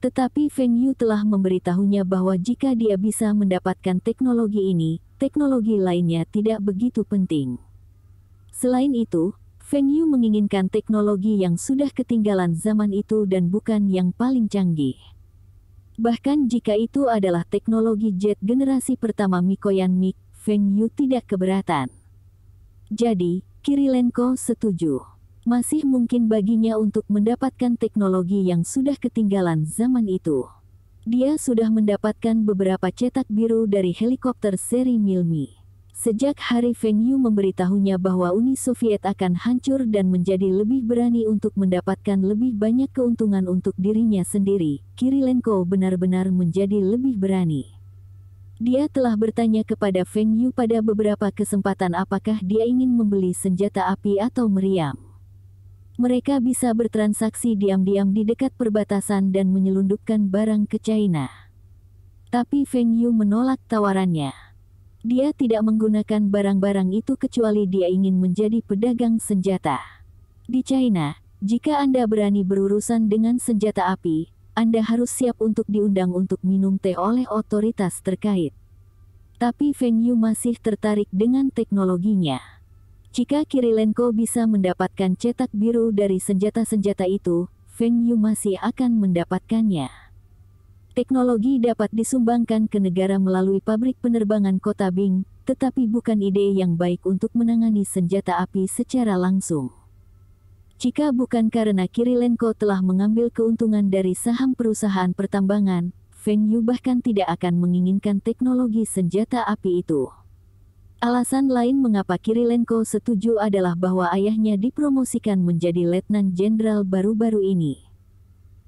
Tetapi Feng Yu telah memberitahunya bahwa jika dia bisa mendapatkan teknologi ini, teknologi lainnya tidak begitu penting. Selain itu, Feng Yu menginginkan teknologi yang sudah ketinggalan zaman itu dan bukan yang paling canggih. Bahkan jika itu adalah teknologi jet generasi pertama Mikoyan MiG, Feng Yu tidak keberatan. Jadi, Kirilenko setuju. Masih mungkin baginya untuk mendapatkan teknologi yang sudah ketinggalan zaman itu. Dia sudah mendapatkan beberapa cetak biru dari helikopter seri Milmi. Sejak hari Feng Yu memberitahunya bahwa Uni Soviet akan hancur dan menjadi lebih berani untuk mendapatkan lebih banyak keuntungan untuk dirinya sendiri, Kirilenko benar-benar menjadi lebih berani. Dia telah bertanya kepada Feng Yu pada beberapa kesempatan apakah dia ingin membeli senjata api atau meriam. Mereka bisa bertransaksi diam-diam di dekat perbatasan dan menyelundupkan barang ke China. Tapi Feng Yu menolak tawarannya. Dia tidak menggunakan barang-barang itu kecuali dia ingin menjadi pedagang senjata. Di China, jika Anda berani berurusan dengan senjata api, Anda harus siap untuk diundang untuk minum teh oleh otoritas terkait. Tapi Feng Yu masih tertarik dengan teknologinya. Jika Kirilenko bisa mendapatkan cetak biru dari senjata-senjata itu, Feng Yu masih akan mendapatkannya. Teknologi dapat disumbangkan ke negara melalui pabrik penerbangan kota Bing, tetapi bukan ide yang baik untuk menangani senjata api secara langsung. Jika bukan karena Kirilenko telah mengambil keuntungan dari saham perusahaan pertambangan, Feng Yu bahkan tidak akan menginginkan teknologi senjata api itu. Alasan lain mengapa Kirilenko setuju adalah bahwa ayahnya dipromosikan menjadi letnan jenderal baru-baru ini.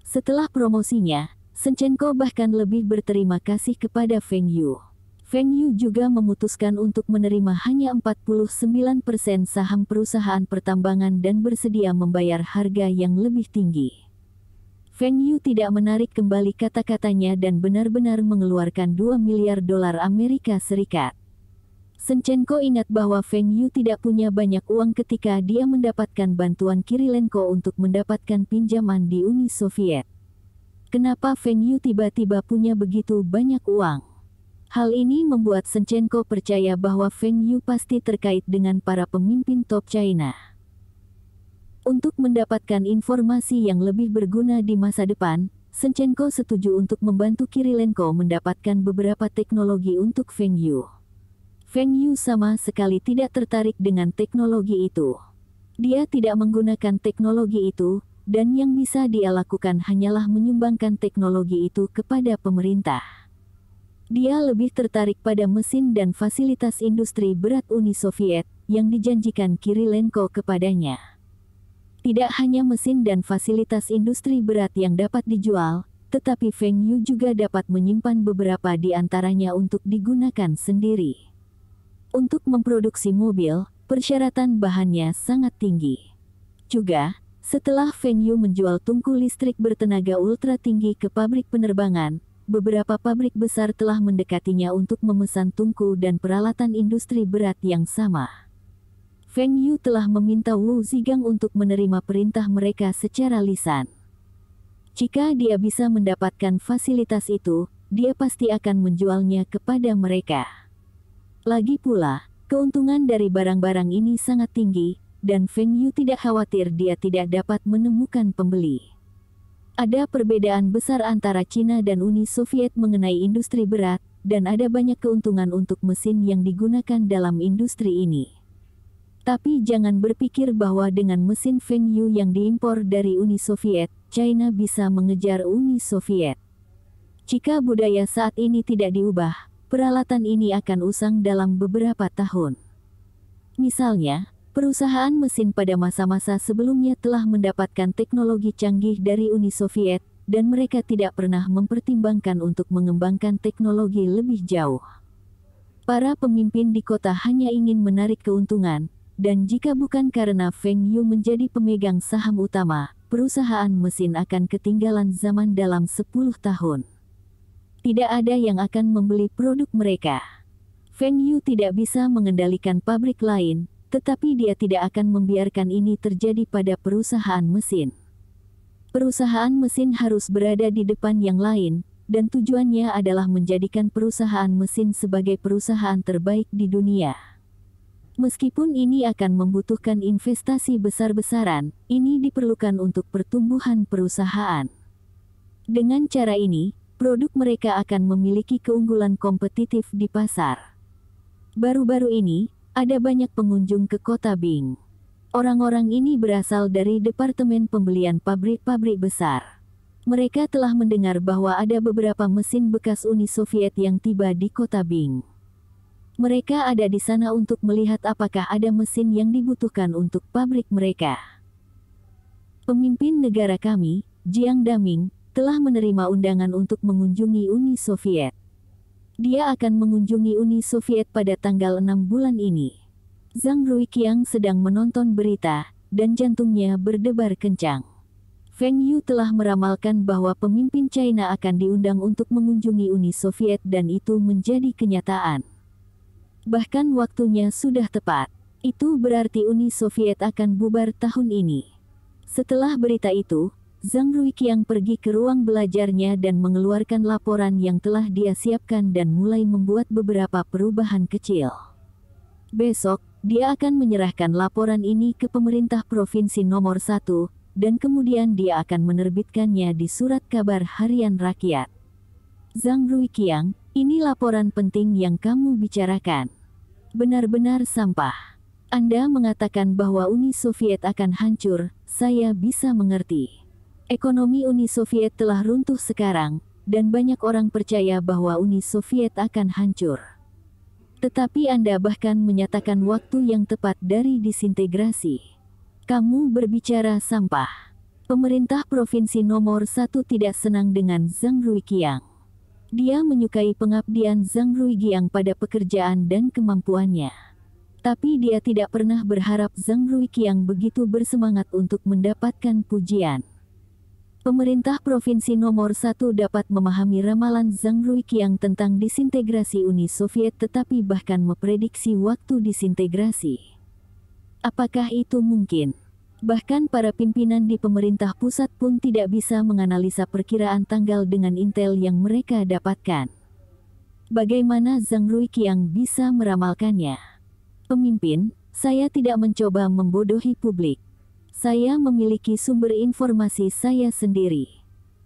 Setelah promosinya, Senchenko bahkan lebih berterima kasih kepada Feng Yu. Feng Yu juga memutuskan untuk menerima hanya 49% saham perusahaan pertambangan dan bersedia membayar harga yang lebih tinggi. Feng Yu tidak menarik kembali kata-katanya dan benar-benar mengeluarkan 2 miliar dolar Amerika Serikat. Senchenko ingat bahwa Feng Yu tidak punya banyak uang ketika dia mendapatkan bantuan Kirilenko untuk mendapatkan pinjaman di Uni Soviet. Kenapa Feng Yu tiba-tiba punya begitu banyak uang? Hal ini membuat Senchenko percaya bahwa Feng Yu pasti terkait dengan para pemimpin top China. Untuk mendapatkan informasi yang lebih berguna di masa depan, Senchenko setuju untuk membantu Kirilenko mendapatkan beberapa teknologi untuk Feng Yu. Feng Yu sama sekali tidak tertarik dengan teknologi itu. Dia tidak menggunakan teknologi itu, dan yang bisa dia lakukan hanyalah menyumbangkan teknologi itu kepada pemerintah. Dia lebih tertarik pada mesin dan fasilitas industri berat Uni Soviet yang dijanjikan Kirilenko kepadanya. Tidak hanya mesin dan fasilitas industri berat yang dapat dijual, tetapi Feng Yu juga dapat menyimpan beberapa di antaranya untuk digunakan sendiri. Untuk memproduksi mobil, persyaratan bahannya sangat tinggi. Juga, setelah Feng Yu menjual tungku listrik bertenaga ultra tinggi ke pabrik penerbangan, beberapa pabrik besar telah mendekatinya untuk memesan tungku dan peralatan industri berat yang sama. Feng Yu telah meminta Wu Zigang untuk menerima perintah mereka secara lisan. Jika dia bisa mendapatkan fasilitas itu, dia pasti akan menjualnya kepada mereka. Lagi pula, keuntungan dari barang-barang ini sangat tinggi, dan Feng Yu tidak khawatir dia tidak dapat menemukan pembeli. Ada perbedaan besar antara Cina dan Uni Soviet mengenai industri berat, dan ada banyak keuntungan untuk mesin yang digunakan dalam industri ini. Tapi jangan berpikir bahwa dengan mesin Feng Yu yang diimpor dari Uni Soviet, China bisa mengejar Uni Soviet. Jika budaya saat ini tidak diubah, peralatan ini akan usang dalam beberapa tahun. Misalnya, perusahaan mesin pada masa-masa sebelumnya telah mendapatkan teknologi canggih dari Uni Soviet, dan mereka tidak pernah mempertimbangkan untuk mengembangkan teknologi lebih jauh. Para pemimpin di kota hanya ingin menarik keuntungan, dan jika bukan karena Feng Yu menjadi pemegang saham utama, perusahaan mesin akan ketinggalan zaman dalam 10 tahun. Tidak ada yang akan membeli produk mereka. Feng Yu tidak bisa mengendalikan pabrik lain, tetapi dia tidak akan membiarkan ini terjadi pada perusahaan mesin. Perusahaan mesin harus berada di depan yang lain, dan tujuannya adalah menjadikan perusahaan mesin sebagai perusahaan terbaik di dunia. Meskipun ini akan membutuhkan investasi besar-besaran, ini diperlukan untuk pertumbuhan perusahaan. Dengan cara ini, produk mereka akan memiliki keunggulan kompetitif di pasar. Baru-baru ini, ada banyak pengunjung ke kota Bing. Orang-orang ini berasal dari departemen pembelian pabrik-pabrik besar. Mereka telah mendengar bahwa ada beberapa mesin bekas Uni Soviet yang tiba di kota Bing. Mereka ada di sana untuk melihat apakah ada mesin yang dibutuhkan untuk pabrik mereka. Pemimpin negara kami, Jiang Daming, telah menerima undangan untuk mengunjungi Uni Soviet. Dia akan mengunjungi Uni Soviet pada tanggal 6 bulan ini. Zhang Ruiqiang sedang menonton berita, dan jantungnya berdebar kencang. Feng Yu telah meramalkan bahwa pemimpin China akan diundang untuk mengunjungi Uni Soviet dan itu menjadi kenyataan. Bahkan waktunya sudah tepat. Itu berarti Uni Soviet akan bubar tahun ini. Setelah berita itu, Zhang Ruiqiang pergi ke ruang belajarnya dan mengeluarkan laporan yang telah dia siapkan dan mulai membuat beberapa perubahan kecil. Besok, dia akan menyerahkan laporan ini ke pemerintah provinsi nomor 1, dan kemudian dia akan menerbitkannya di surat kabar harian rakyat. Zhang Ruiqiang, ini laporan penting yang kamu bicarakan. Benar-benar sampah. Anda mengatakan bahwa Uni Soviet akan hancur, saya bisa mengerti. Ekonomi Uni Soviet telah runtuh sekarang, dan banyak orang percaya bahwa Uni Soviet akan hancur. Tetapi Anda bahkan menyatakan waktu yang tepat dari disintegrasi. Kamu berbicara sampah. Pemerintah provinsi nomor 1 tidak senang dengan Zhang Ruiqiang. Dia menyukai pengabdian Zhang Ruiqiang pada pekerjaan dan kemampuannya. Tapi dia tidak pernah berharap Zhang Ruiqiang begitu bersemangat untuk mendapatkan pujian. Pemerintah provinsi nomor 1 dapat memahami ramalan Zhang Ruiqiang tentang disintegrasi Uni Soviet tetapi bahkan memprediksi waktu disintegrasi. Apakah itu mungkin? Bahkan para pimpinan di pemerintah pusat pun tidak bisa menganalisa perkiraan tanggal dengan intel yang mereka dapatkan. Bagaimana Zhang Ruiqiang bisa meramalkannya? Pemimpin, saya tidak mencoba membodohi publik. Saya memiliki sumber informasi saya sendiri.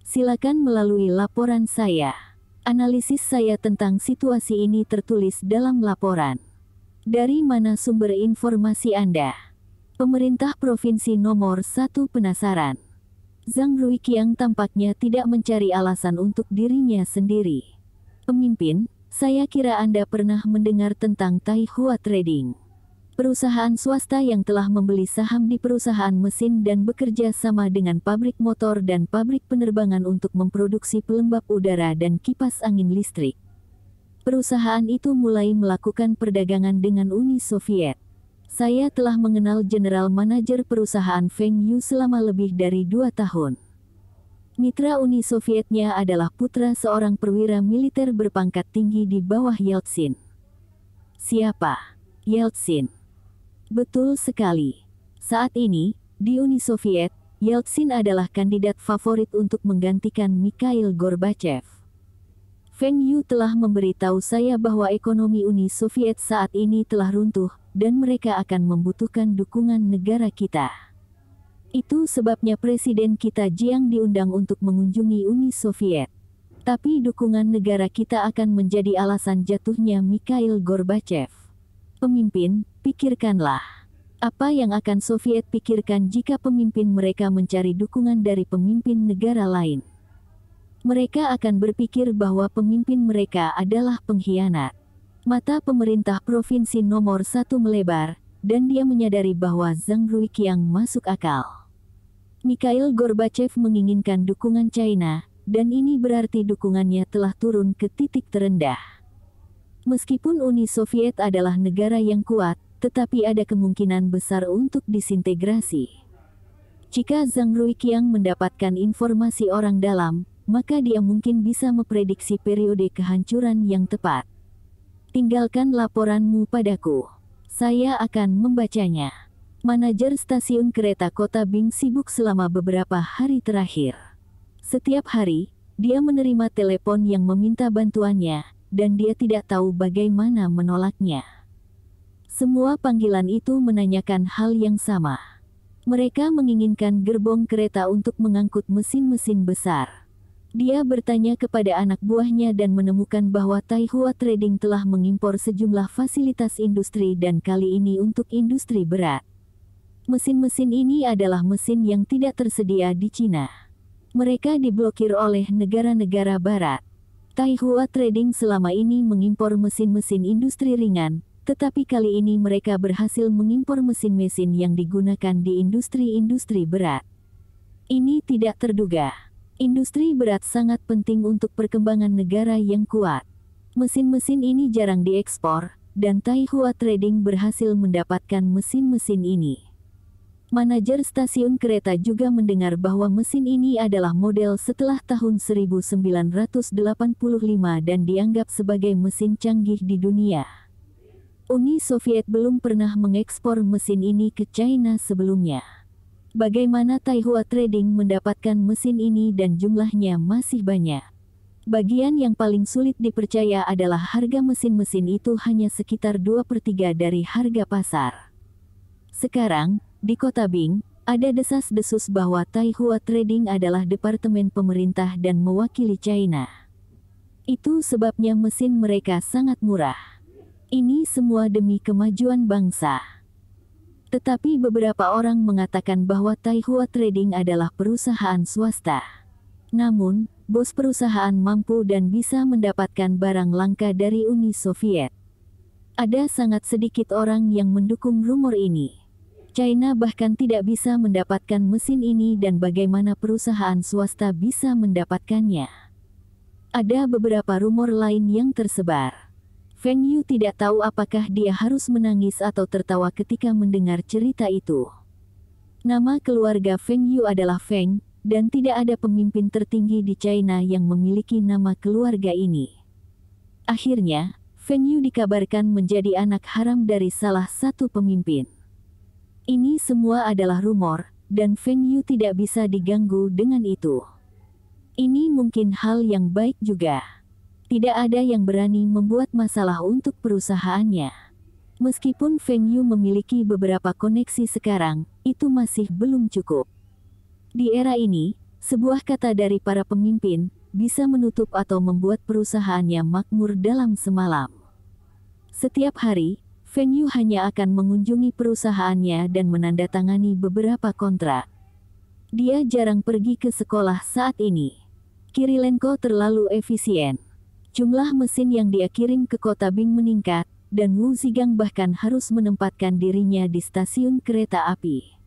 Silakan melalui laporan saya. Analisis saya tentang situasi ini tertulis dalam laporan. Dari mana sumber informasi Anda? Pemerintah provinsi nomor 1 penasaran. Zhang Ruiqiang tampaknya tidak mencari alasan untuk dirinya sendiri. Pemimpin, saya kira Anda pernah mendengar tentang Taihua Trading. Perusahaan swasta yang telah membeli saham di perusahaan mesin dan bekerja sama dengan pabrik motor dan pabrik penerbangan untuk memproduksi pelembab udara dan kipas angin listrik. Perusahaan itu mulai melakukan perdagangan dengan Uni Soviet. Saya telah mengenal general manajer perusahaan Feng Yu selama lebih dari 2 tahun. Mitra Uni Sovietnya adalah putra seorang perwira militer berpangkat tinggi di bawah Yeltsin. Siapa? Yeltsin. Betul sekali. Saat ini, di Uni Soviet, Yeltsin adalah kandidat favorit untuk menggantikan Mikhail Gorbachev. Feng Yu telah memberitahu saya bahwa ekonomi Uni Soviet saat ini telah runtuh, dan mereka akan membutuhkan dukungan negara kita. Itu sebabnya Presiden kita Jiang diundang untuk mengunjungi Uni Soviet. Tapi dukungan negara kita akan menjadi alasan jatuhnya Mikhail Gorbachev. Pemimpin, pikirkanlah. Apa yang akan Soviet pikirkan jika pemimpin mereka mencari dukungan dari pemimpin negara lain? Mereka akan berpikir bahwa pemimpin mereka adalah pengkhianat. Mata pemerintah provinsi nomor 1 melebar, dan dia menyadari bahwa Zhang Ruiqiang masuk akal. Mikhail Gorbachev menginginkan dukungan China, dan ini berarti dukungannya telah turun ke titik terendah. Meskipun Uni Soviet adalah negara yang kuat, tetapi ada kemungkinan besar untuk disintegrasi. Jika Zhang Ruiqiang mendapatkan informasi orang dalam, maka dia mungkin bisa memprediksi periode kehancuran yang tepat. Tinggalkan laporanmu padaku. Saya akan membacanya. Manajer stasiun kereta kota Bing sibuk selama beberapa hari terakhir. Setiap hari, dia menerima telepon yang meminta bantuannya, dan dia tidak tahu bagaimana menolaknya. Semua panggilan itu menanyakan hal yang sama. Mereka menginginkan gerbong kereta untuk mengangkut mesin-mesin besar. Dia bertanya kepada anak buahnya dan menemukan bahwa Taihua Trading telah mengimpor sejumlah fasilitas industri dan kali ini untuk industri berat. Mesin-mesin ini adalah mesin yang tidak tersedia di Cina. Mereka diblokir oleh negara-negara barat. Taihua Trading selama ini mengimpor mesin-mesin industri ringan, tetapi kali ini mereka berhasil mengimpor mesin-mesin yang digunakan di industri-industri berat. Ini tidak terduga. Industri berat sangat penting untuk perkembangan negara yang kuat. Mesin-mesin ini jarang diekspor, dan Taihua Trading berhasil mendapatkan mesin-mesin ini. Manajer stasiun kereta juga mendengar bahwa mesin ini adalah model setelah tahun 1985 dan dianggap sebagai mesin canggih di dunia. Uni Soviet belum pernah mengekspor mesin ini ke China sebelumnya. Bagaimana Taihua Trading mendapatkan mesin ini dan jumlahnya masih banyak? Bagian yang paling sulit dipercaya adalah harga mesin-mesin itu hanya sekitar 2/3 dari harga pasar. Sekarang, di kota Bing, ada desas-desus bahwa Taihua Trading adalah departemen pemerintah dan mewakili China. Itu sebabnya mesin mereka sangat murah. Ini semua demi kemajuan bangsa. Tetapi beberapa orang mengatakan bahwa Taihua Trading adalah perusahaan swasta. Namun, bos perusahaan mampu dan bisa mendapatkan barang langka dari Uni Soviet. Ada sangat sedikit orang yang mendukung rumor ini. China bahkan tidak bisa mendapatkan mesin ini dan bagaimana perusahaan swasta bisa mendapatkannya. Ada beberapa rumor lain yang tersebar. Feng Yu tidak tahu apakah dia harus menangis atau tertawa ketika mendengar cerita itu. Nama keluarga Feng Yu adalah Feng, dan tidak ada pemimpin tertinggi di China yang memiliki nama keluarga ini. Akhirnya, Feng Yu dikabarkan menjadi anak haram dari salah satu pemimpin. Ini semua adalah rumor, dan Feng Yu tidak bisa diganggu dengan itu. Ini mungkin hal yang baik juga. Tidak ada yang berani membuat masalah untuk perusahaannya. Meskipun Feng Yu memiliki beberapa koneksi sekarang, itu masih belum cukup. Di era ini, sebuah kata dari para pemimpin bisa menutup atau membuat perusahaannya makmur dalam semalam. Setiap hari, Feng Yu hanya akan mengunjungi perusahaannya dan menandatangani beberapa kontrak. Dia jarang pergi ke sekolah saat ini. Kirilenko terlalu efisien. Jumlah mesin yang dia kirim ke kota Bing meningkat, dan Wu Zigang bahkan harus menempatkan dirinya di stasiun kereta api.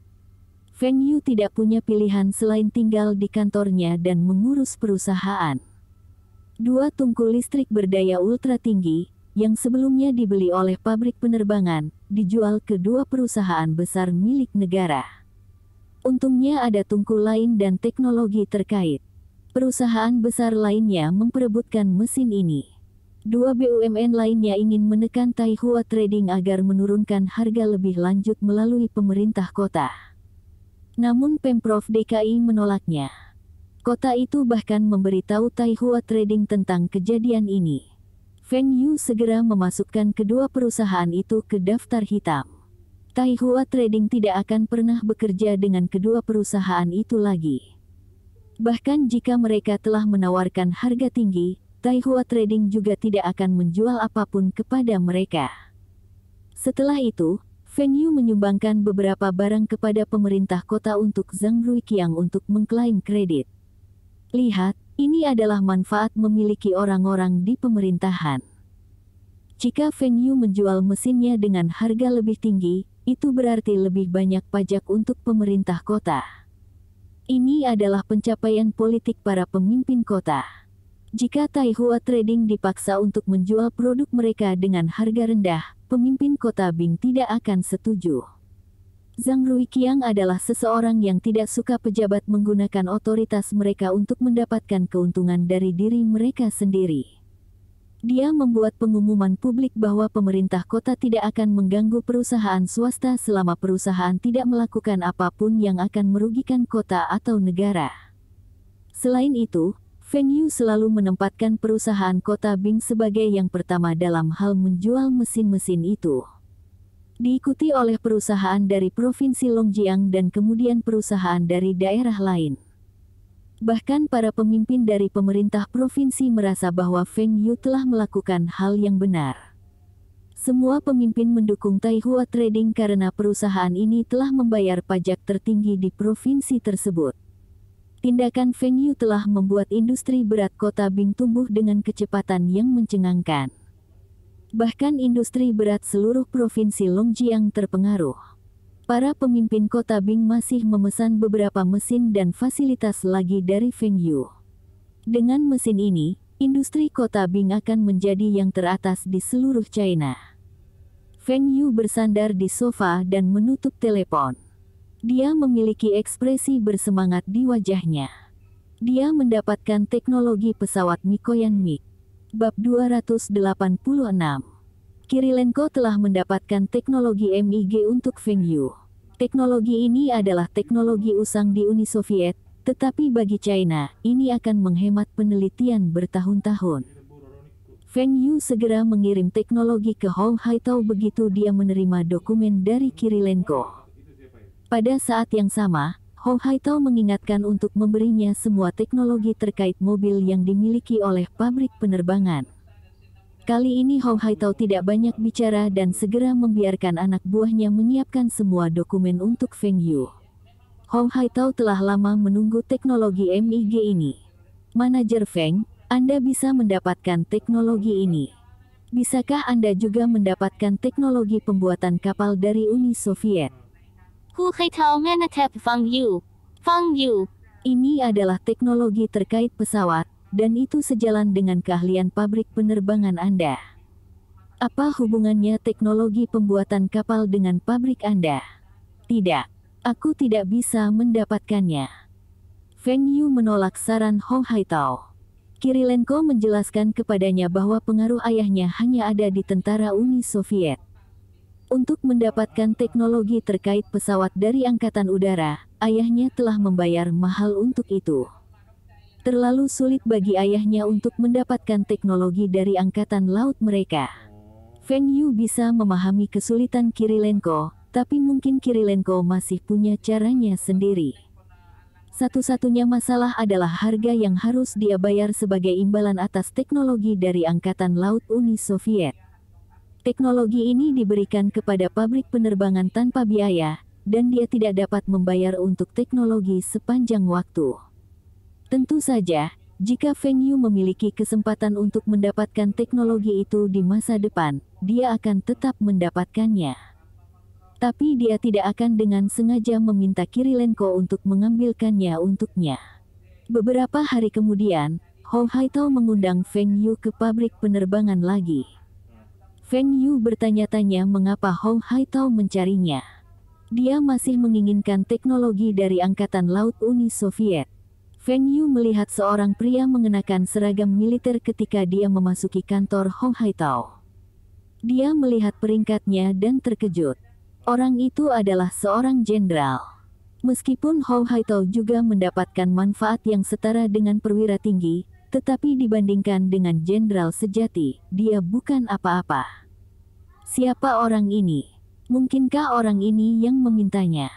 Feng Yu tidak punya pilihan selain tinggal di kantornya dan mengurus perusahaan. 2 tungku listrik berdaya ultra tinggi, yang sebelumnya dibeli oleh pabrik penerbangan, dijual ke 2 perusahaan besar milik negara. Untungnya ada tungku lain dan teknologi terkait. Perusahaan besar lainnya memperebutkan mesin ini. 2 BUMN lainnya ingin menekan Taihua Trading agar menurunkan harga lebih lanjut melalui pemerintah kota. Namun Pemprov DKI menolaknya. Kota itu bahkan memberitahu Taihua Trading tentang kejadian ini. Feng Yu segera memasukkan kedua perusahaan itu ke daftar hitam. Taihua Trading tidak akan pernah bekerja dengan kedua perusahaan itu lagi. Bahkan jika mereka telah menawarkan harga tinggi, Taihua Trading juga tidak akan menjual apapun kepada mereka. Setelah itu, Feng Yu menyumbangkan beberapa barang kepada pemerintah kota untuk Zhang Ruiqiang untuk mengklaim kredit. Lihat, ini adalah manfaat memiliki orang-orang di pemerintahan. Jika Feng Yu menjual mesinnya dengan harga lebih tinggi, itu berarti lebih banyak pajak untuk pemerintah kota. Ini adalah pencapaian politik para pemimpin kota. Jika Taihua Trading dipaksa untuk menjual produk mereka dengan harga rendah, pemimpin kota Bing tidak akan setuju. Zhang Ruiqiang adalah seseorang yang tidak suka pejabat menggunakan otoritas mereka untuk mendapatkan keuntungan dari diri mereka sendiri. Dia membuat pengumuman publik bahwa pemerintah kota tidak akan mengganggu perusahaan swasta selama perusahaan tidak melakukan apapun yang akan merugikan kota atau negara. Selain itu, Feng Yu selalu menempatkan perusahaan kota Bing sebagai yang pertama dalam hal menjual mesin-mesin itu. Diikuti oleh perusahaan dari Provinsi Longjiang dan kemudian perusahaan dari daerah lain. Bahkan para pemimpin dari pemerintah provinsi merasa bahwa Feng Yu telah melakukan hal yang benar. Semua pemimpin mendukung Taihua Trading karena perusahaan ini telah membayar pajak tertinggi di provinsi tersebut. Tindakan Feng Yu telah membuat industri berat kota Bing tumbuh dengan kecepatan yang mencengangkan. Bahkan industri berat seluruh provinsi Longjiang terpengaruh. Para pemimpin kota Bing masih memesan beberapa mesin dan fasilitas lagi dari Feng Yu. Dengan mesin ini, industri kota Bing akan menjadi yang teratas di seluruh China. Feng Yu bersandar di sofa dan menutup telepon. Dia memiliki ekspresi bersemangat di wajahnya. Dia mendapatkan teknologi pesawat Mikoyan MiG. Bab 286. Kirilenko telah mendapatkan teknologi MiG untuk Feng Yu. Teknologi ini adalah teknologi usang di Uni Soviet, tetapi bagi China, ini akan menghemat penelitian bertahun-tahun. Feng Yu segera mengirim teknologi ke Hong Haitao begitu dia menerima dokumen dari Kirilenko. Pada saat yang sama, Hong Haitao mengingatkan untuk memberinya semua teknologi terkait mobil yang dimiliki oleh pabrik penerbangan. Kali ini Hong Haitao tidak banyak bicara dan segera membiarkan anak buahnya menyiapkan semua dokumen untuk Feng Yu. Hong Haitao telah lama menunggu teknologi MiG ini. Manajer Feng, Anda bisa mendapatkan teknologi ini. Bisakah Anda juga mendapatkan teknologi pembuatan kapal dari Uni Soviet? Hu Haitao menatap Feng Yu. Feng Yu. Ini adalah teknologi terkait pesawat, dan itu sejalan dengan keahlian pabrik penerbangan Anda. Apa hubungannya teknologi pembuatan kapal dengan pabrik Anda? Tidak, aku tidak bisa mendapatkannya. Feng Yu menolak saran Hong Haitao. Kirilenko menjelaskan kepadanya bahwa pengaruh ayahnya hanya ada di tentara Uni Soviet. Untuk mendapatkan teknologi terkait pesawat dari Angkatan Udara, ayahnya telah membayar mahal untuk itu. Terlalu sulit bagi ayahnya untuk mendapatkan teknologi dari Angkatan Laut mereka. Feng Yu bisa memahami kesulitan Kirilenko, tapi mungkin Kirilenko masih punya caranya sendiri. Satu-satunya masalah adalah harga yang harus dia bayar sebagai imbalan atas teknologi dari Angkatan Laut Uni Soviet. Teknologi ini diberikan kepada pabrik penerbangan tanpa biaya, dan dia tidak dapat membayar untuk teknologi sepanjang waktu. Tentu saja, jika Feng Yu memiliki kesempatan untuk mendapatkan teknologi itu di masa depan, dia akan tetap mendapatkannya. Tapi dia tidak akan dengan sengaja meminta Kirilenko untuk mengambilkannya untuknya. Beberapa hari kemudian, Hong Haitao mengundang Feng Yu ke pabrik penerbangan lagi. Feng Yu bertanya-tanya mengapa Hong Haitao mencarinya. Dia masih menginginkan teknologi dari Angkatan Laut Uni Soviet. Feng Yu melihat seorang pria mengenakan seragam militer ketika dia memasuki kantor Hong Haitao. Dia melihat peringkatnya dan terkejut. Orang itu adalah seorang jenderal. Meskipun Hong Haitao juga mendapatkan manfaat yang setara dengan perwira tinggi, tetapi dibandingkan dengan jenderal sejati, dia bukan apa-apa. Siapa orang ini? Mungkinkah orang ini yang memintanya?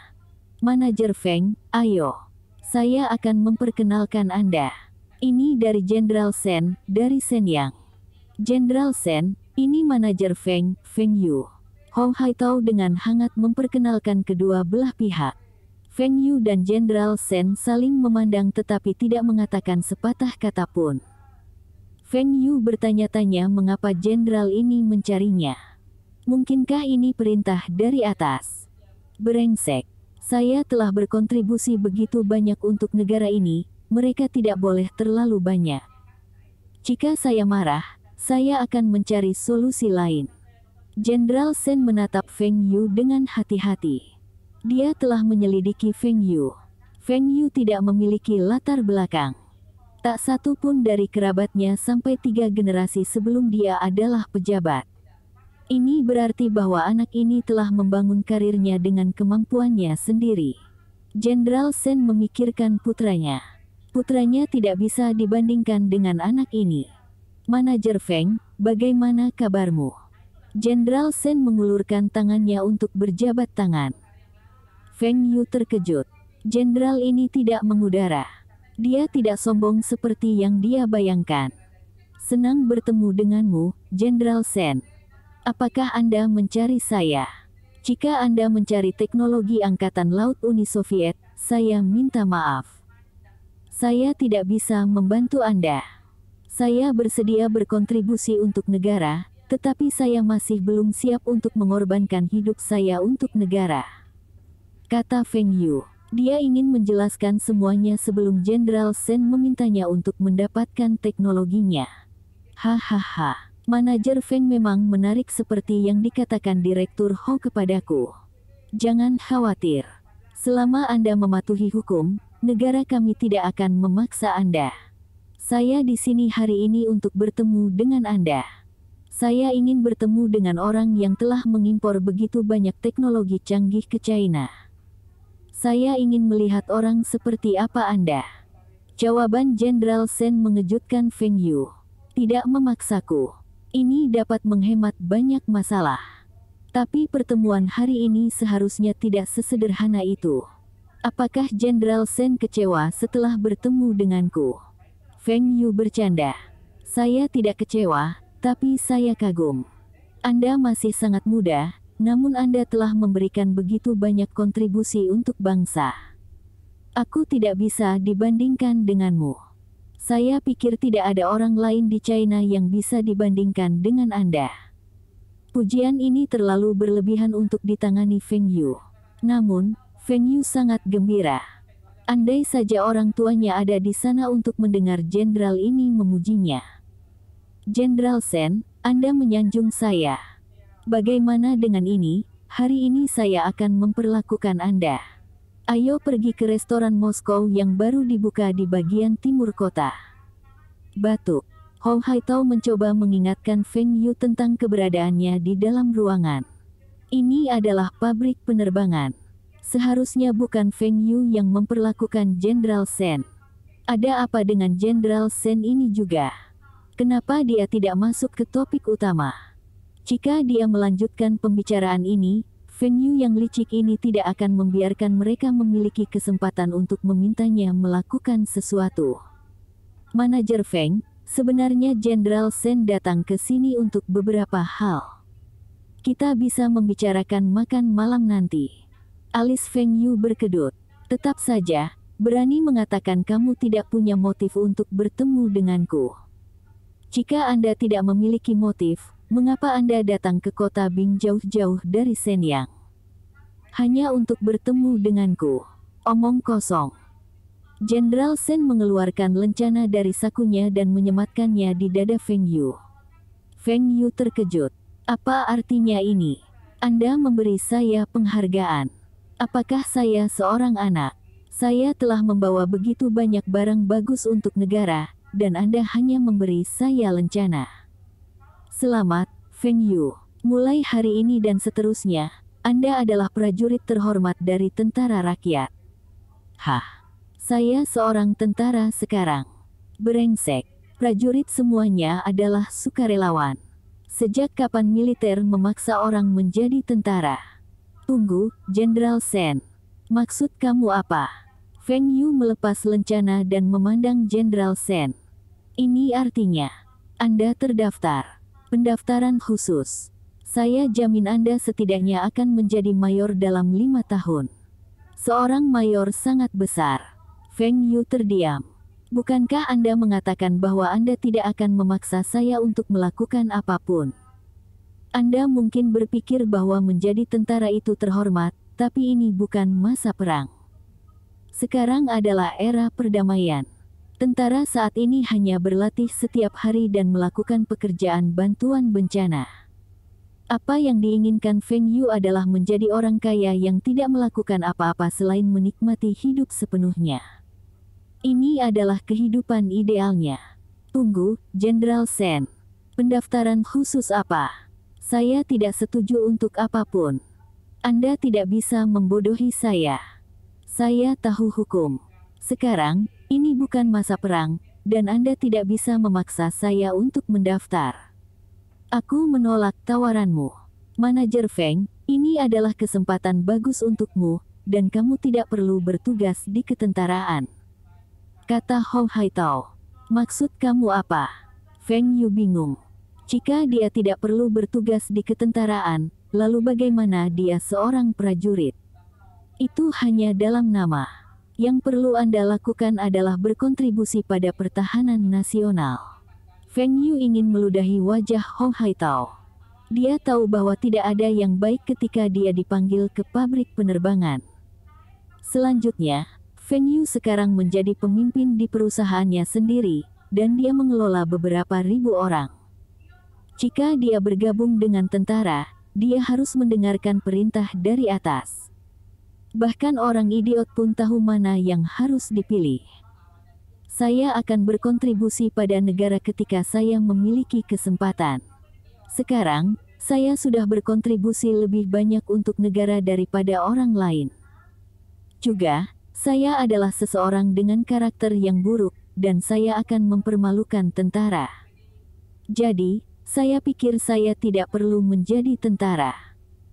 Manajer Feng, ayo. Saya akan memperkenalkan Anda. Ini dari Jenderal Sen, dari Shenyang. Jenderal Sen, ini manajer Feng, Feng Yu. Hong Haitao dengan hangat memperkenalkan kedua belah pihak. Feng Yu dan Jenderal Sen saling memandang tetapi tidak mengatakan sepatah kata pun. Feng Yu bertanya-tanya mengapa jenderal ini mencarinya. Mungkinkah ini perintah dari atas? Brengsek. Saya telah berkontribusi begitu banyak untuk negara ini, mereka tidak boleh terlalu banyak. Jika saya marah, saya akan mencari solusi lain. Jenderal Sen menatap Feng Yu dengan hati-hati. Dia telah menyelidiki Feng Yu. Feng Yu tidak memiliki latar belakang. Tak satu pun dari kerabatnya sampai 3 generasi sebelum dia adalah pejabat. Ini berarti bahwa anak ini telah membangun karirnya dengan kemampuannya sendiri. Jenderal Sen memikirkan putranya. Putranya tidak bisa dibandingkan dengan anak ini. Manajer Feng, bagaimana kabarmu? Jenderal Sen mengulurkan tangannya untuk berjabat tangan. Feng Yu terkejut. Jenderal ini tidak mengudara. Dia tidak sombong seperti yang dia bayangkan. Senang bertemu denganmu, Jenderal Sen. Apakah Anda mencari saya? Jika Anda mencari teknologi Angkatan Laut Uni Soviet, saya minta maaf. Saya tidak bisa membantu Anda. Saya bersedia berkontribusi untuk negara, tetapi saya masih belum siap untuk mengorbankan hidup saya untuk negara. Kata Feng Yu. Dia ingin menjelaskan semuanya sebelum Jenderal Sen memintanya untuk mendapatkan teknologinya. Hahaha. Manajer Feng memang menarik seperti yang dikatakan Direktur Ho kepadaku. Jangan khawatir. Selama Anda mematuhi hukum, negara kami tidak akan memaksa Anda. Saya di sini hari ini untuk bertemu dengan Anda. Saya ingin bertemu dengan orang yang telah mengimpor begitu banyak teknologi canggih ke China. Saya ingin melihat orang seperti apa Anda. Jawaban Jenderal Sen mengejutkan Feng Yu. Tidak memaksaku. Ini dapat menghemat banyak masalah. Tapi pertemuan hari ini seharusnya tidak sesederhana itu. Apakah Jenderal Sen kecewa setelah bertemu denganku? Feng Yu bercanda. Saya tidak kecewa, tapi saya kagum. Anda masih sangat muda, namun Anda telah memberikan begitu banyak kontribusi untuk bangsa. Aku tidak bisa dibandingkan denganmu. Saya pikir tidak ada orang lain di China yang bisa dibandingkan dengan Anda. Pujian ini terlalu berlebihan untuk ditangani Feng Yu. Namun, Feng Yu sangat gembira. Andai saja orang tuanya ada di sana untuk mendengar jenderal ini memujinya. Jenderal Sen, Anda menyanjung saya. Bagaimana dengan ini? Hari ini saya akan memperlakukan Anda. Ayo pergi ke restoran Moskow yang baru dibuka di bagian timur kota. Batuk. Ho Haitao mencoba mengingatkan Feng Yu tentang keberadaannya di dalam ruangan. Ini adalah pabrik penerbangan. Seharusnya bukan Feng Yu yang memperlakukan Jenderal Sen. Ada apa dengan Jenderal Sen ini juga? Kenapa dia tidak masuk ke topik utama? Jika dia melanjutkan pembicaraan ini, Feng Yu yang licik ini tidak akan membiarkan mereka memiliki kesempatan untuk memintanya melakukan sesuatu. Manajer Feng, sebenarnya Jenderal Sen datang ke sini untuk beberapa hal. Kita bisa membicarakan makan malam nanti. Alis Feng Yu berkedut. Tetap saja, berani mengatakan kamu tidak punya motif untuk bertemu denganku. Jika Anda tidak memiliki motif, mengapa Anda datang ke kota Bing jauh-jauh dari Shenyang? Hanya untuk bertemu denganku. Omong kosong. Jenderal Sen mengeluarkan lencana dari sakunya dan menyematkannya di dada Feng Yu. Feng Yu terkejut. Apa artinya ini? Anda memberi saya penghargaan. Apakah saya seorang anak? Saya telah membawa begitu banyak barang bagus untuk negara, dan Anda hanya memberi saya lencana. Selamat, Feng Yu. Mulai hari ini dan seterusnya, Anda adalah prajurit terhormat dari tentara rakyat. Hah? Saya seorang tentara sekarang. Brengsek. Prajurit semuanya adalah sukarelawan. Sejak kapan militer memaksa orang menjadi tentara? Tunggu, Jenderal Sen. Maksud kamu apa? Feng Yu melepas lencana dan memandang Jenderal Sen. Ini artinya, Anda terdaftar. Pendaftaran khusus. Saya jamin Anda setidaknya akan menjadi mayor dalam 5 tahun. Seorang mayor sangat besar. Feng Yu terdiam. Bukankah Anda mengatakan bahwa Anda tidak akan memaksa saya untuk melakukan apapun? Anda mungkin berpikir bahwa menjadi tentara itu terhormat, tapi ini bukan masa perang. Sekarang adalah era perdamaian. Tentara saat ini hanya berlatih setiap hari dan melakukan pekerjaan bantuan bencana. Apa yang diinginkan Feng Yu adalah menjadi orang kaya yang tidak melakukan apa-apa selain menikmati hidup sepenuhnya. Ini adalah kehidupan idealnya. Tunggu, Jenderal Sen. Pendaftaran khusus apa? Saya tidak setuju untuk apapun. Anda tidak bisa membodohi saya. Saya tahu hukum. Sekarang, ini bukan masa perang, dan Anda tidak bisa memaksa saya untuk mendaftar. Aku menolak tawaranmu. Manajer Feng, ini adalah kesempatan bagus untukmu, dan kamu tidak perlu bertugas di ketentaraan. Kata Ho Haitao. Maksud kamu apa? Feng Yu bingung. Jika dia tidak perlu bertugas di ketentaraan, lalu bagaimana dia seorang prajurit? Itu hanya dalam nama. Yang perlu Anda lakukan adalah berkontribusi pada pertahanan nasional. Feng Yu ingin meludahi wajah Hong Haitao. Dia tahu bahwa tidak ada yang baik ketika dia dipanggil ke pabrik penerbangan. Selanjutnya, Feng Yu sekarang menjadi pemimpin di perusahaannya sendiri, dan dia mengelola beberapa ribu orang. Jika dia bergabung dengan tentara, dia harus mendengarkan perintah dari atas. Bahkan orang idiot pun tahu mana yang harus dipilih. Saya akan berkontribusi pada negara ketika saya memiliki kesempatan. Sekarang, saya sudah berkontribusi lebih banyak untuk negara daripada orang lain. Juga, saya adalah seseorang dengan karakter yang buruk, dan saya akan mempermalukan tentara. Jadi, saya pikir saya tidak perlu menjadi tentara.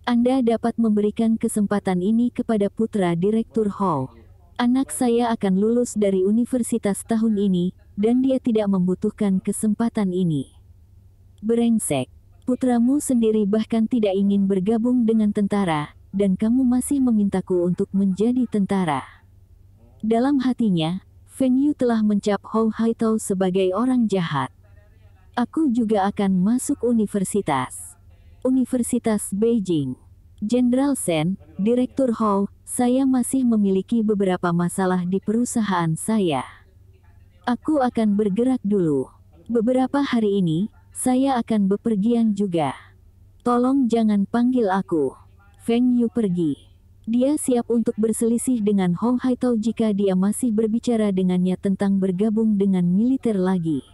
Anda dapat memberikan kesempatan ini kepada putra Direktur Hall. Anak saya akan lulus dari universitas tahun ini, dan dia tidak membutuhkan kesempatan ini. Brengsek. Putramu sendiri bahkan tidak ingin bergabung dengan tentara, dan kamu masih memintaku untuk menjadi tentara. Dalam hatinya, Feng Yu telah mencap Hong Haitao sebagai orang jahat. Aku juga akan masuk universitas. Universitas Beijing. Jenderal Sen, Direktur Hall, saya masih memiliki beberapa masalah di perusahaan saya. Aku akan bergerak dulu. Beberapa hari ini, saya akan bepergian juga. Tolong jangan panggil aku. Feng Yu pergi. Dia siap untuk berselisih dengan Hong Haitao jika dia masih berbicara dengannya tentang bergabung dengan militer lagi.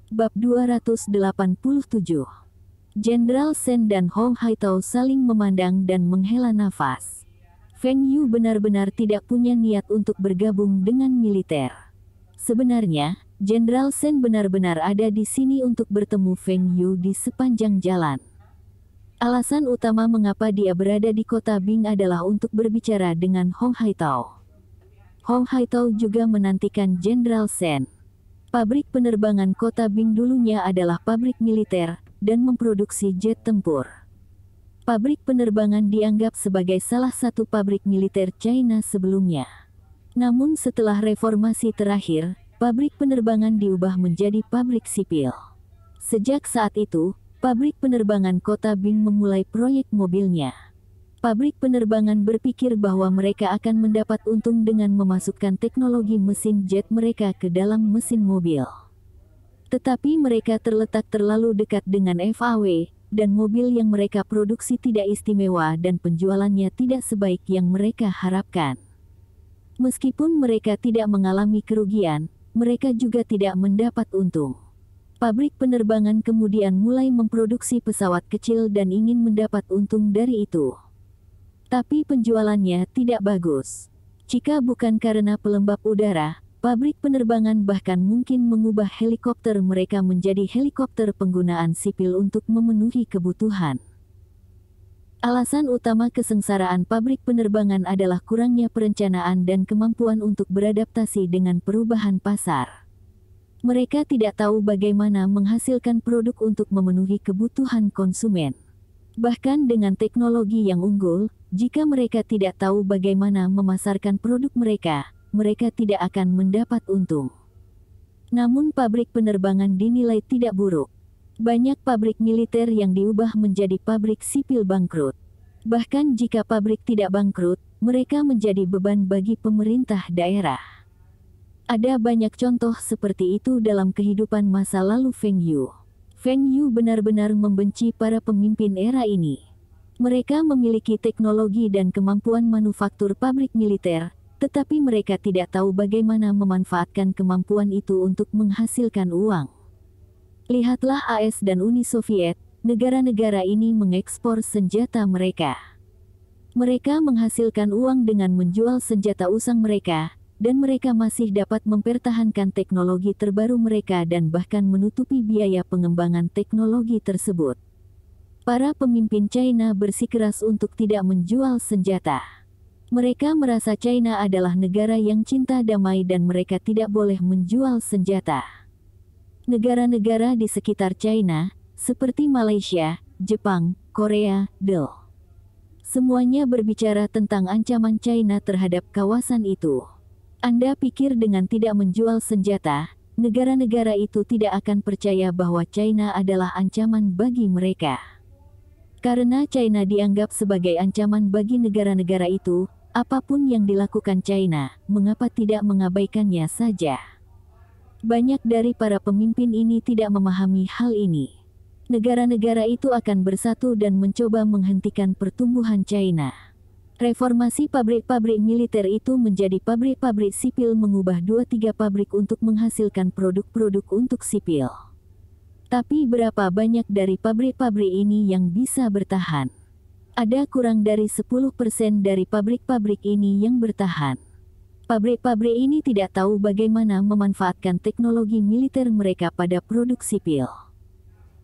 Bab 287. Jenderal Sen dan Hong Haitao saling memandang dan menghela nafas. Feng Yu benar-benar tidak punya niat untuk bergabung dengan militer. Sebenarnya, Jenderal Sen benar-benar ada di sini untuk bertemu Feng Yu di sepanjang jalan. Alasan utama mengapa dia berada di kota Bing adalah untuk berbicara dengan Hong Haitao. Hong Haitao juga menantikan Jenderal Sen. Pabrik penerbangan kota Bing dulunya adalah pabrik militer, dan memproduksi jet tempur. Pabrik penerbangan dianggap sebagai salah satu pabrik militer China sebelumnya. Namun setelah reformasi terakhir, pabrik penerbangan diubah menjadi pabrik sipil. Sejak saat itu, pabrik penerbangan kota Bing memulai proyek mobilnya. Pabrik penerbangan berpikir bahwa mereka akan mendapat untung dengan memasukkan teknologi mesin jet mereka ke dalam mesin mobil. Tetapi mereka terletak terlalu dekat dengan FAW, dan mobil yang mereka produksi tidak istimewa dan penjualannya tidak sebaik yang mereka harapkan. Meskipun mereka tidak mengalami kerugian, mereka juga tidak mendapat untung. Pabrik penerbangan kemudian mulai memproduksi pesawat kecil dan ingin mendapat untung dari itu. Tapi penjualannya tidak bagus. Jika bukan karena pelembab udara, pabrik penerbangan bahkan mungkin mengubah helikopter mereka menjadi helikopter penggunaan sipil untuk memenuhi kebutuhan. Alasan utama kesengsaraan pabrik penerbangan adalah kurangnya perencanaan dan kemampuan untuk beradaptasi dengan perubahan pasar. Mereka tidak tahu bagaimana menghasilkan produk untuk memenuhi kebutuhan konsumen. Bahkan dengan teknologi yang unggul, jika mereka tidak tahu bagaimana memasarkan produk mereka, mereka tidak akan mendapat untung. Namun pabrik penerbangan dinilai tidak buruk. Banyak pabrik militer yang diubah menjadi pabrik sipil bangkrut. Bahkan jika pabrik tidak bangkrut, mereka menjadi beban bagi pemerintah daerah. Ada banyak contoh seperti itu dalam kehidupan masa lalu Feng Yu. Feng Yu benar-benar membenci para pemimpin era ini. Mereka memiliki teknologi dan kemampuan manufaktur pabrik militer, tetapi mereka tidak tahu bagaimana memanfaatkan kemampuan itu untuk menghasilkan uang. Lihatlah AS dan Uni Soviet, negara-negara ini mengekspor senjata mereka. Mereka menghasilkan uang dengan menjual senjata usang mereka, dan mereka masih dapat mempertahankan teknologi terbaru mereka dan bahkan menutupi biaya pengembangan teknologi tersebut. Para pemimpin China bersikeras untuk tidak menjual senjata. Mereka merasa China adalah negara yang cinta damai dan mereka tidak boleh menjual senjata. Negara-negara di sekitar China, seperti Malaysia, Jepang, Korea, semuanya berbicara tentang ancaman China terhadap kawasan itu. Anda pikir dengan tidak menjual senjata, negara-negara itu tidak akan percaya bahwa China adalah ancaman bagi mereka. Karena China dianggap sebagai ancaman bagi negara-negara itu, apapun yang dilakukan China, mengapa tidak mengabaikannya saja? Banyak dari para pemimpin ini tidak memahami hal ini. Negara-negara itu akan bersatu dan mencoba menghentikan pertumbuhan China. Reformasi pabrik-pabrik militer itu menjadi pabrik-pabrik sipil, mengubah 2-3 pabrik untuk menghasilkan produk-produk untuk sipil. Tapi berapa banyak dari pabrik-pabrik ini yang bisa bertahan? Ada kurang dari 10% dari pabrik-pabrik ini yang bertahan. Pabrik-pabrik ini tidak tahu bagaimana memanfaatkan teknologi militer mereka pada produk sipil.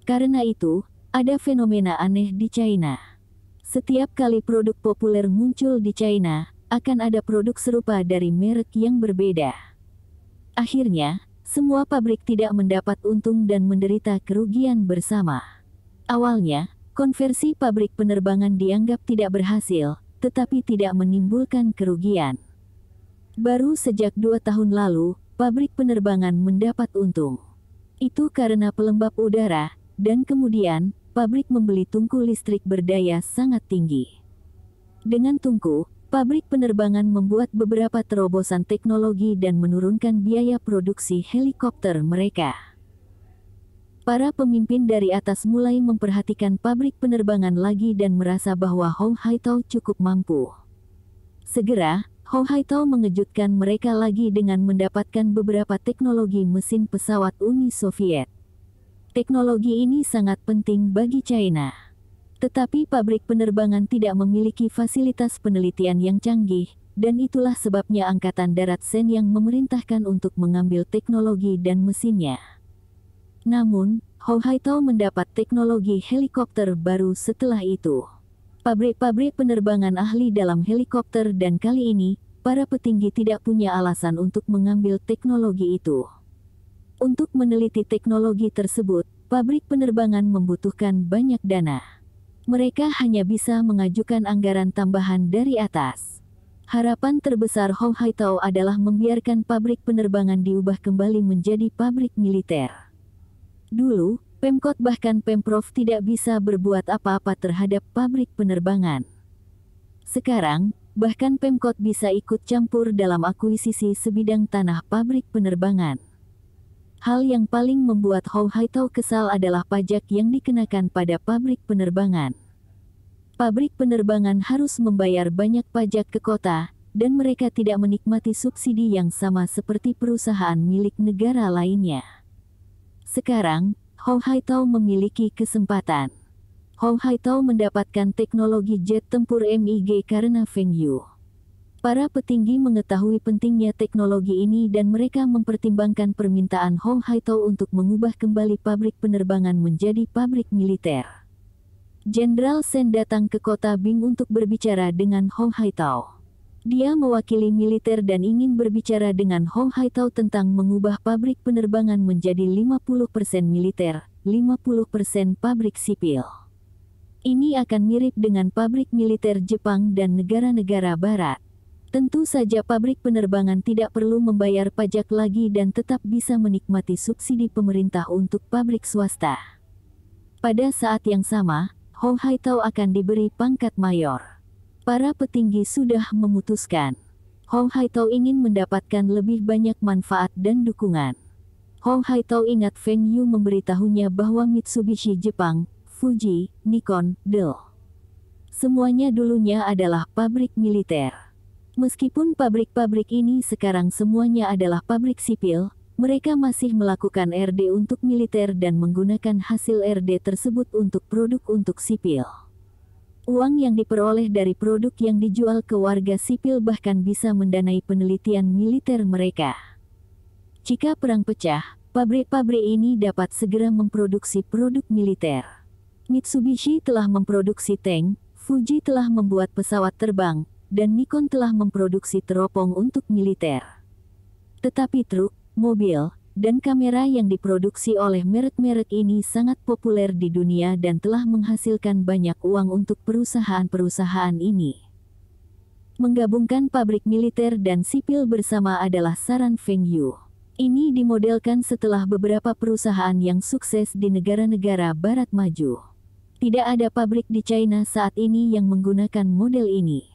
Karena itu, ada fenomena aneh di China. Setiap kali produk populer muncul di China, akan ada produk serupa dari merek yang berbeda. Akhirnya, semua pabrik tidak mendapat untung dan menderita kerugian bersama. Awalnya, konversi pabrik penerbangan dianggap tidak berhasil, tetapi tidak menimbulkan kerugian. Baru sejak 2 tahun lalu, pabrik penerbangan mendapat untung. Itu karena pelembab udara, dan kemudian, pabrik membeli tungku listrik berdaya sangat tinggi. Dengan tungku, pabrik penerbangan membuat beberapa terobosan teknologi dan menurunkan biaya produksi helikopter mereka. Para pemimpin dari atas mulai memperhatikan pabrik penerbangan lagi dan merasa bahwa Hong Haitao cukup mampu. Segera, Hong Haitao mengejutkan mereka lagi dengan mendapatkan beberapa teknologi mesin pesawat Uni Soviet. Teknologi ini sangat penting bagi China. Tetapi pabrik penerbangan tidak memiliki fasilitas penelitian yang canggih, dan itulah sebabnya Angkatan Darat Sen yang memerintahkan untuk mengambil teknologi dan mesinnya. Namun, Hong Haitao mendapat teknologi helikopter baru setelah itu. Pabrik-pabrik penerbangan ahli dalam helikopter, dan kali ini, para petinggi tidak punya alasan untuk mengambil teknologi itu. Untuk meneliti teknologi tersebut, pabrik penerbangan membutuhkan banyak dana. Mereka hanya bisa mengajukan anggaran tambahan dari atas. Harapan terbesar Hong Haitao adalah membiarkan pabrik penerbangan diubah kembali menjadi pabrik militer. Dulu, Pemkot bahkan Pemprov tidak bisa berbuat apa-apa terhadap pabrik penerbangan. Sekarang, bahkan Pemkot bisa ikut campur dalam akuisisi sebidang tanah pabrik penerbangan. Hal yang paling membuat Hong Haitao kesal adalah pajak yang dikenakan pada pabrik penerbangan. Pabrik penerbangan harus membayar banyak pajak ke kota, dan mereka tidak menikmati subsidi yang sama seperti perusahaan milik negara lainnya. Sekarang, Hong Haitao memiliki kesempatan. Hong Haitao mendapatkan teknologi jet tempur MiG karena Feng Yu. Para petinggi mengetahui pentingnya teknologi ini dan mereka mempertimbangkan permintaan Hong Haitao untuk mengubah kembali pabrik penerbangan menjadi pabrik militer. Jenderal Sen datang ke kota Bing untuk berbicara dengan Hong Haitao. Dia mewakili militer dan ingin berbicara dengan Hong Haitao tentang mengubah pabrik penerbangan menjadi 50% militer, 50% pabrik sipil. Ini akan mirip dengan pabrik militer Jepang dan negara-negara barat. Tentu saja pabrik penerbangan tidak perlu membayar pajak lagi dan tetap bisa menikmati subsidi pemerintah untuk pabrik swasta. Pada saat yang sama, Hong Haitao akan diberi pangkat mayor. Para petinggi sudah memutuskan. Hong Haitao ingin mendapatkan lebih banyak manfaat dan dukungan. Hong Haitao ingat Feng Yu memberitahunya bahwa Mitsubishi Jepang, Fuji, Nikon, Dell, semuanya dulunya adalah pabrik militer. Meskipun pabrik-pabrik ini sekarang semuanya adalah pabrik sipil, mereka masih melakukan RD untuk militer dan menggunakan hasil RD tersebut untuk produk untuk sipil. Uang yang diperoleh dari produk yang dijual ke warga sipil bahkan bisa mendanai penelitian militer mereka. Jika perang pecah, pabrik-pabrik ini dapat segera memproduksi produk militer. Mitsubishi telah memproduksi tank, Fuji telah membuat pesawat terbang, dan Nikon telah memproduksi teropong untuk militer. Tetapi truk, mobil, dan kamera yang diproduksi oleh merek-merek ini sangat populer di dunia dan telah menghasilkan banyak uang untuk perusahaan-perusahaan ini. Menggabungkan pabrik militer dan sipil bersama adalah saran Feng Yu. Ini dimodelkan setelah beberapa perusahaan yang sukses di negara-negara barat maju. Tidak ada pabrik di China saat ini yang menggunakan model ini.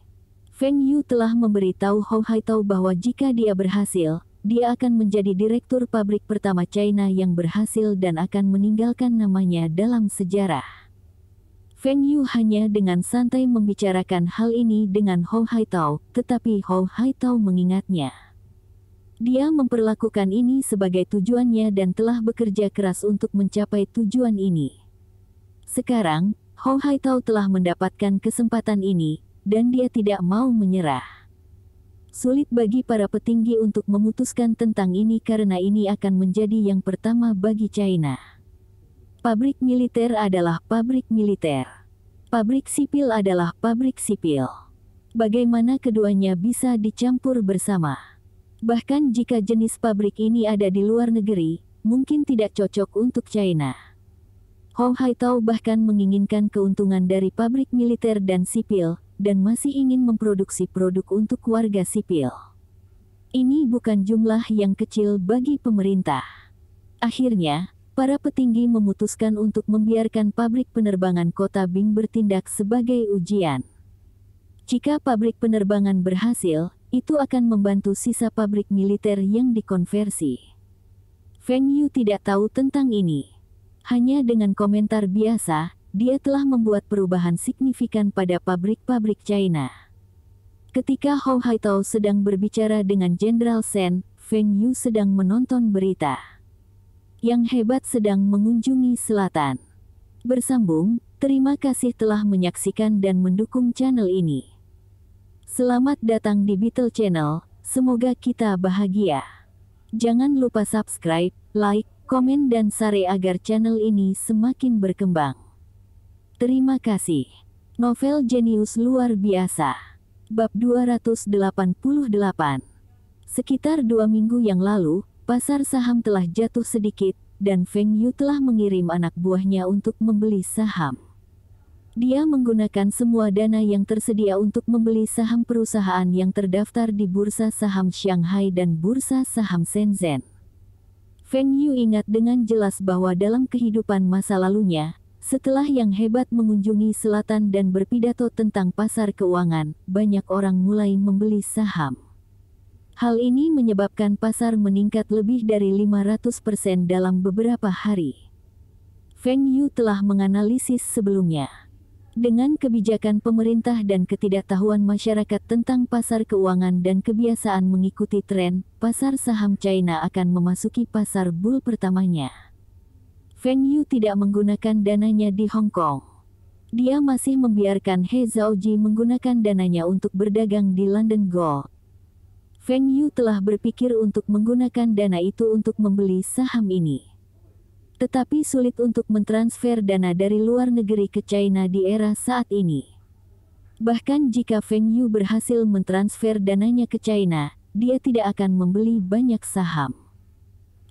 Feng Yu telah memberitahu Hou Haitao bahwa jika dia berhasil, dia akan menjadi direktur pabrik pertama China yang berhasil dan akan meninggalkan namanya dalam sejarah. Feng Yu hanya dengan santai membicarakan hal ini dengan Hou Haitao, tetapi Hou Haitao mengingatnya. Dia memperlakukan ini sebagai tujuannya dan telah bekerja keras untuk mencapai tujuan ini. Sekarang, Hou Haitao telah mendapatkan kesempatan ini, dan dia tidak mau menyerah. Sulit bagi para petinggi untuk memutuskan tentang ini karena ini akan menjadi yang pertama bagi China. Pabrik militer adalah pabrik militer. Pabrik sipil adalah pabrik sipil. Bagaimana keduanya bisa dicampur bersama? Bahkan jika jenis pabrik ini ada di luar negeri, mungkin tidak cocok untuk China. Hou Haitao bahkan menginginkan keuntungan dari pabrik militer dan sipil, dan masih ingin memproduksi produk untuk warga sipil. Ini bukan jumlah yang kecil bagi pemerintah. Akhirnya, para petinggi memutuskan untuk membiarkan pabrik penerbangan kota Bing bertindak sebagai ujian. Jika pabrik penerbangan berhasil, itu akan membantu sisa pabrik militer yang dikonversi. Feng Yu tidak tahu tentang ini. Hanya dengan komentar biasa, dia telah membuat perubahan signifikan pada pabrik-pabrik China. Ketika Hou Haitao sedang berbicara dengan Jenderal Shen, Feng Yu sedang menonton berita. Yang hebat sedang mengunjungi selatan. Bersambung, terima kasih telah menyaksikan dan mendukung channel ini. Selamat datang di Beetle Channel, semoga kita bahagia. Jangan lupa subscribe, like, komen dan share agar channel ini semakin berkembang. Terima kasih. Novel jenius luar biasa. Bab 288. Sekitar 2 minggu yang lalu, pasar saham telah jatuh sedikit, dan Feng Yu telah mengirim anak buahnya untuk membeli saham. Dia menggunakan semua dana yang tersedia untuk membeli saham perusahaan yang terdaftar di Bursa Saham Shanghai dan Bursa Saham Shenzhen. Feng Yu ingat dengan jelas bahwa dalam kehidupan masa lalunya, setelah yang hebat mengunjungi selatan dan berpidato tentang pasar keuangan, banyak orang mulai membeli saham. Hal ini menyebabkan pasar meningkat lebih dari 500% dalam beberapa hari. Feng Yu telah menganalisis sebelumnya. Dengan kebijakan pemerintah dan ketidaktahuan masyarakat tentang pasar keuangan dan kebiasaan mengikuti tren, pasar saham China akan memasuki pasar bull pertamanya. Feng Yu tidak menggunakan dananya di Hong Kong. Dia masih membiarkan He Zhaoji menggunakan dananya untuk berdagang di London Gold. Feng Yu telah berpikir untuk menggunakan dana itu untuk membeli saham ini. Tetapi sulit untuk mentransfer dana dari luar negeri ke China di era saat ini. Bahkan jika Feng Yu berhasil mentransfer dananya ke China, dia tidak akan membeli banyak saham.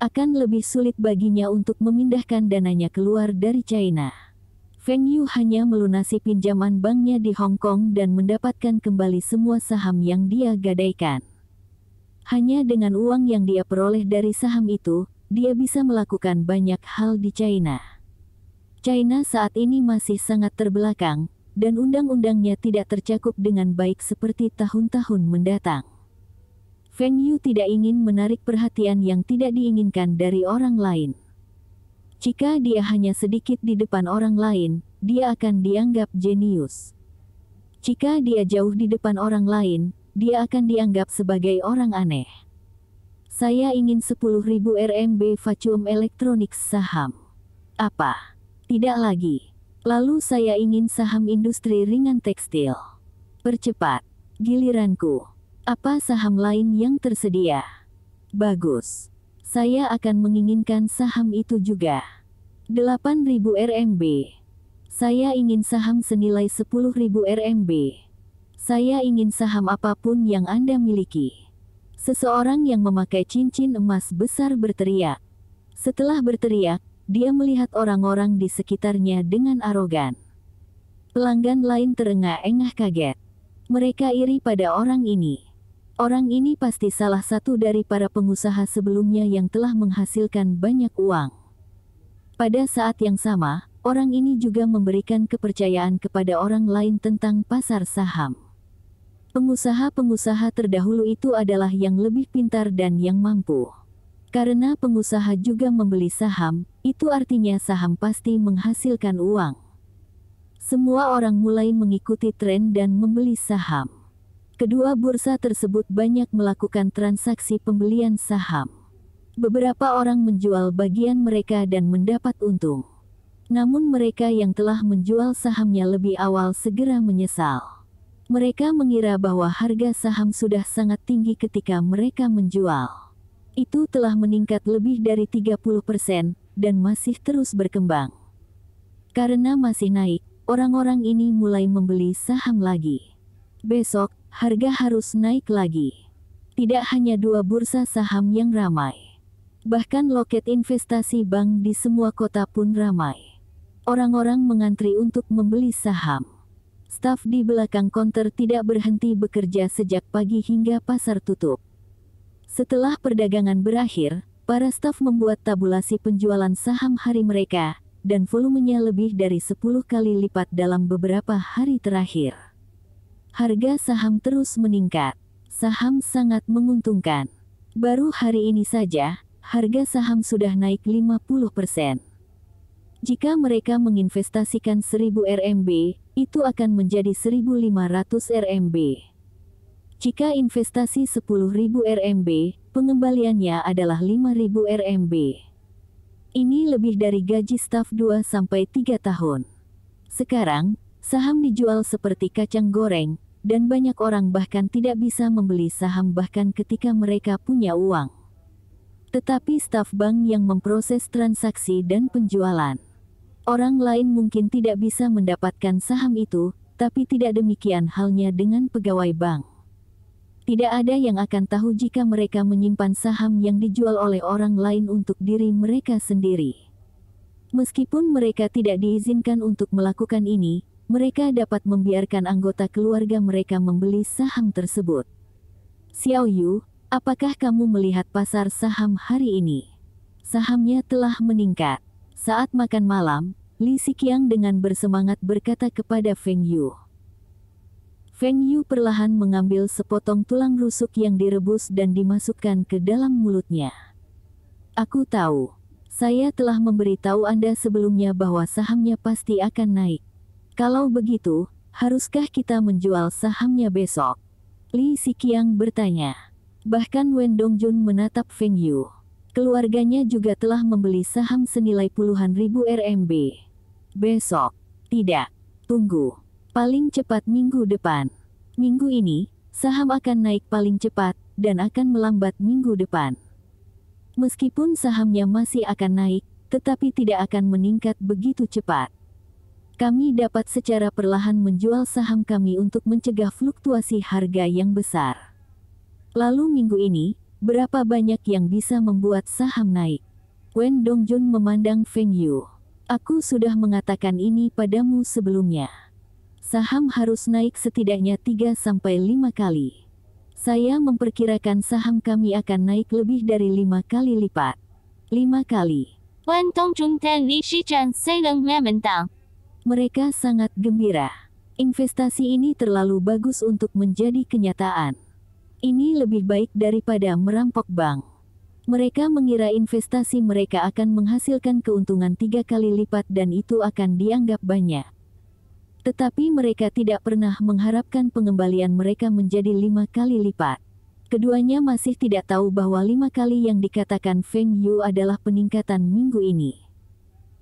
Akan lebih sulit baginya untuk memindahkan dananya keluar dari China. Feng Yu hanya melunasi pinjaman banknya di Hong Kong dan mendapatkan kembali semua saham yang dia gadaikan. Hanya dengan uang yang dia peroleh dari saham itu, dia bisa melakukan banyak hal di China. China saat ini masih sangat terbelakang, dan undang-undangnya tidak tercakup dengan baik seperti tahun-tahun mendatang. Feng Yu tidak ingin menarik perhatian yang tidak diinginkan dari orang lain. Jika dia hanya sedikit di depan orang lain, dia akan dianggap jenius. Jika dia jauh di depan orang lain, dia akan dianggap sebagai orang aneh. Saya ingin 10.000 RMB vacuum elektronik saham. Apa? Tidak lagi. Lalu saya ingin saham industri ringan tekstil. Percepat. Giliranku. Apa saham lain yang tersedia? Bagus. Saya akan menginginkan saham itu juga. 8.000 RMB. Saya ingin saham senilai 10.000 RMB. Saya ingin saham apapun yang Anda miliki. Seseorang yang memakai cincin emas besar berteriak. Setelah berteriak, dia melihat orang-orang di sekitarnya dengan arogan. Pelanggan lain terengah-engah kaget. Mereka iri pada orang ini. Orang ini pasti salah satu dari para pengusaha sebelumnya yang telah menghasilkan banyak uang. Pada saat yang sama, orang ini juga memberikan kepercayaan kepada orang lain tentang pasar saham. Pengusaha-pengusaha terdahulu itu adalah yang lebih pintar dan yang mampu. Karena pengusaha juga membeli saham, itu artinya saham pasti menghasilkan uang. Semua orang mulai mengikuti tren dan membeli saham. Kedua bursa tersebut banyak melakukan transaksi pembelian saham. Beberapa orang menjual bagian mereka dan mendapat untung. Namun mereka yang telah menjual sahamnya lebih awal segera menyesal. Mereka mengira bahwa harga saham sudah sangat tinggi ketika mereka menjual. Itu telah meningkat lebih dari 30% dan masih terus berkembang. Karena masih naik, orang-orang ini mulai membeli saham lagi. Besok, harga harus naik lagi. Tidak hanya dua bursa saham yang ramai. Bahkan loket investasi bank di semua kota pun ramai. Orang-orang mengantri untuk membeli saham. Staf di belakang konter tidak berhenti bekerja sejak pagi hingga pasar tutup. Setelah perdagangan berakhir, para staf membuat tabulasi penjualan saham hari mereka, dan volumenya lebih dari 10 kali lipat dalam beberapa hari terakhir. Harga saham terus meningkat. Saham sangat menguntungkan. Baru hari ini saja, harga saham sudah naik 50%. Jika mereka menginvestasikan 1000 RMB, itu akan menjadi 1500 RMB. Jika investasi 10.000 RMB, pengembaliannya adalah 5.000 RMB. Ini lebih dari gaji staf 2-3 tahun. Sekarang, saham dijual seperti kacang goreng, dan banyak orang bahkan tidak bisa membeli saham bahkan ketika mereka punya uang. Tetapi staf bank yang memproses transaksi dan penjualan. Orang lain mungkin tidak bisa mendapatkan saham itu, tapi tidak demikian halnya dengan pegawai bank. Tidak ada yang akan tahu jika mereka menyimpan saham yang dijual oleh orang lain untuk diri mereka sendiri. Meskipun mereka tidak diizinkan untuk melakukan ini, mereka dapat membiarkan anggota keluarga mereka membeli saham tersebut. Xiao Yu, apakah kamu melihat pasar saham hari ini? Sahamnya telah meningkat. Saat makan malam, Li Xiqiang dengan bersemangat berkata kepada Feng Yu. Feng Yu perlahan mengambil sepotong tulang rusuk yang direbus dan dimasukkan ke dalam mulutnya. Aku tahu. Saya telah memberitahu Anda sebelumnya bahwa sahamnya pasti akan naik. Kalau begitu, haruskah kita menjual sahamnya besok? Li Xiqiang bertanya. Bahkan Wen Dongjun menatap Feng Yu. Keluarganya juga telah membeli saham senilai puluhan ribu RMB. Besok? Tidak. Tunggu. Paling cepat minggu depan. Minggu ini, saham akan naik paling cepat, dan akan melambat minggu depan. Meskipun sahamnya masih akan naik, tetapi tidak akan meningkat begitu cepat. Kami dapat secara perlahan menjual saham kami untuk mencegah fluktuasi harga yang besar. Lalu minggu ini, berapa banyak yang bisa membuat saham naik? Wen Dongjun memandang Feng Yu. Aku sudah mengatakan ini padamu sebelumnya. Saham harus naik setidaknya 3-5 kali. Saya memperkirakan saham kami akan naik lebih dari 5 kali lipat. 5 kali. Wen Dongjun dan Li Xiqiang saling memandang. Mereka sangat gembira. Investasi ini terlalu bagus untuk menjadi kenyataan. Ini lebih baik daripada merampok bank. Mereka mengira investasi mereka akan menghasilkan keuntungan 3 kali lipat dan itu akan dianggap banyak. Tetapi mereka tidak pernah mengharapkan pengembalian mereka menjadi 5 kali lipat. Keduanya masih tidak tahu bahwa 5 kali yang dikatakan Feng Yu adalah peningkatan minggu ini.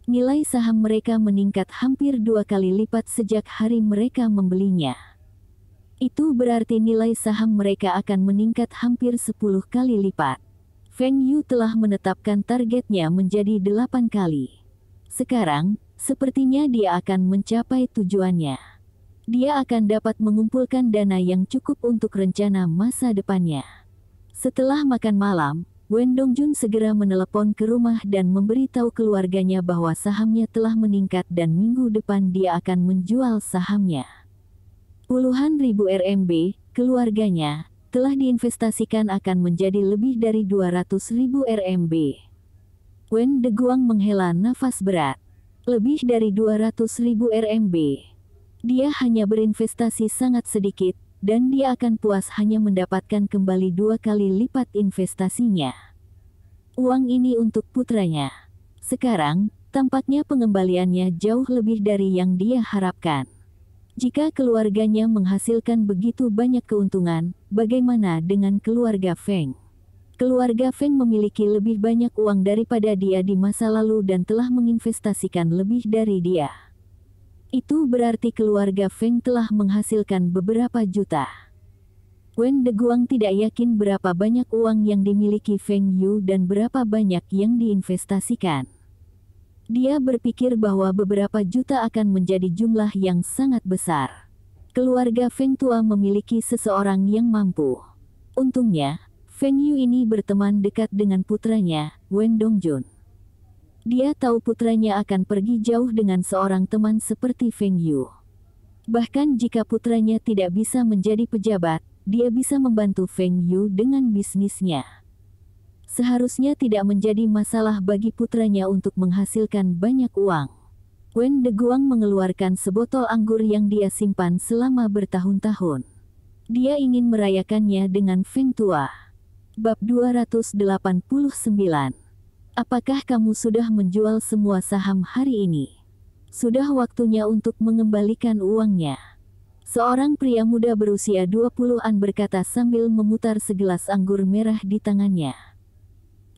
Nilai saham mereka meningkat hampir 2 kali lipat sejak hari mereka membelinya. Itu berarti nilai saham mereka akan meningkat hampir 10 kali lipat. Feng Yu telah menetapkan targetnya menjadi 8 kali. Sekarang, sepertinya dia akan mencapai tujuannya. Dia akan dapat mengumpulkan dana yang cukup untuk rencana masa depannya. Setelah makan malam, Wen Dongjun segera menelepon ke rumah dan memberitahu keluarganya bahwa sahamnya telah meningkat dan minggu depan dia akan menjual sahamnya. Puluhan ribu RMB, keluarganya, telah diinvestasikan akan menjadi lebih dari 200 ribu RMB. Wen Deguang menghela nafas berat. Lebih dari 200 ribu RMB. Dia hanya berinvestasi sangat sedikit, dan dia akan puas hanya mendapatkan kembali 2 kali lipat investasinya. Uang ini untuk putranya. Sekarang, tampaknya pengembaliannya jauh lebih dari yang dia harapkan. Jika keluarganya menghasilkan begitu banyak keuntungan, bagaimana dengan keluarga Feng? Keluarga Feng memiliki lebih banyak uang daripada dia di masa lalu dan telah menginvestasikan lebih dari dia. Itu berarti keluarga Feng telah menghasilkan beberapa juta. Wen Deguang tidak yakin berapa banyak uang yang dimiliki Feng Yu dan berapa banyak yang diinvestasikan. Dia berpikir bahwa beberapa juta akan menjadi jumlah yang sangat besar. Keluarga Feng tua memiliki seseorang yang mampu. Untungnya, Feng Yu ini berteman dekat dengan putranya, Wen Dongjun. Dia tahu putranya akan pergi jauh dengan seorang teman seperti Feng Yu. Bahkan jika putranya tidak bisa menjadi pejabat, dia bisa membantu Feng Yu dengan bisnisnya. Seharusnya tidak menjadi masalah bagi putranya untuk menghasilkan banyak uang. Wen Deguang mengeluarkan sebotol anggur yang dia simpan selama bertahun-tahun. Dia ingin merayakannya dengan Feng tua. Bab 289. Apakah kamu sudah menjual semua saham hari ini? Sudah waktunya untuk mengembalikan uangnya. Seorang pria muda berusia 20-an berkata sambil memutar segelas anggur merah di tangannya.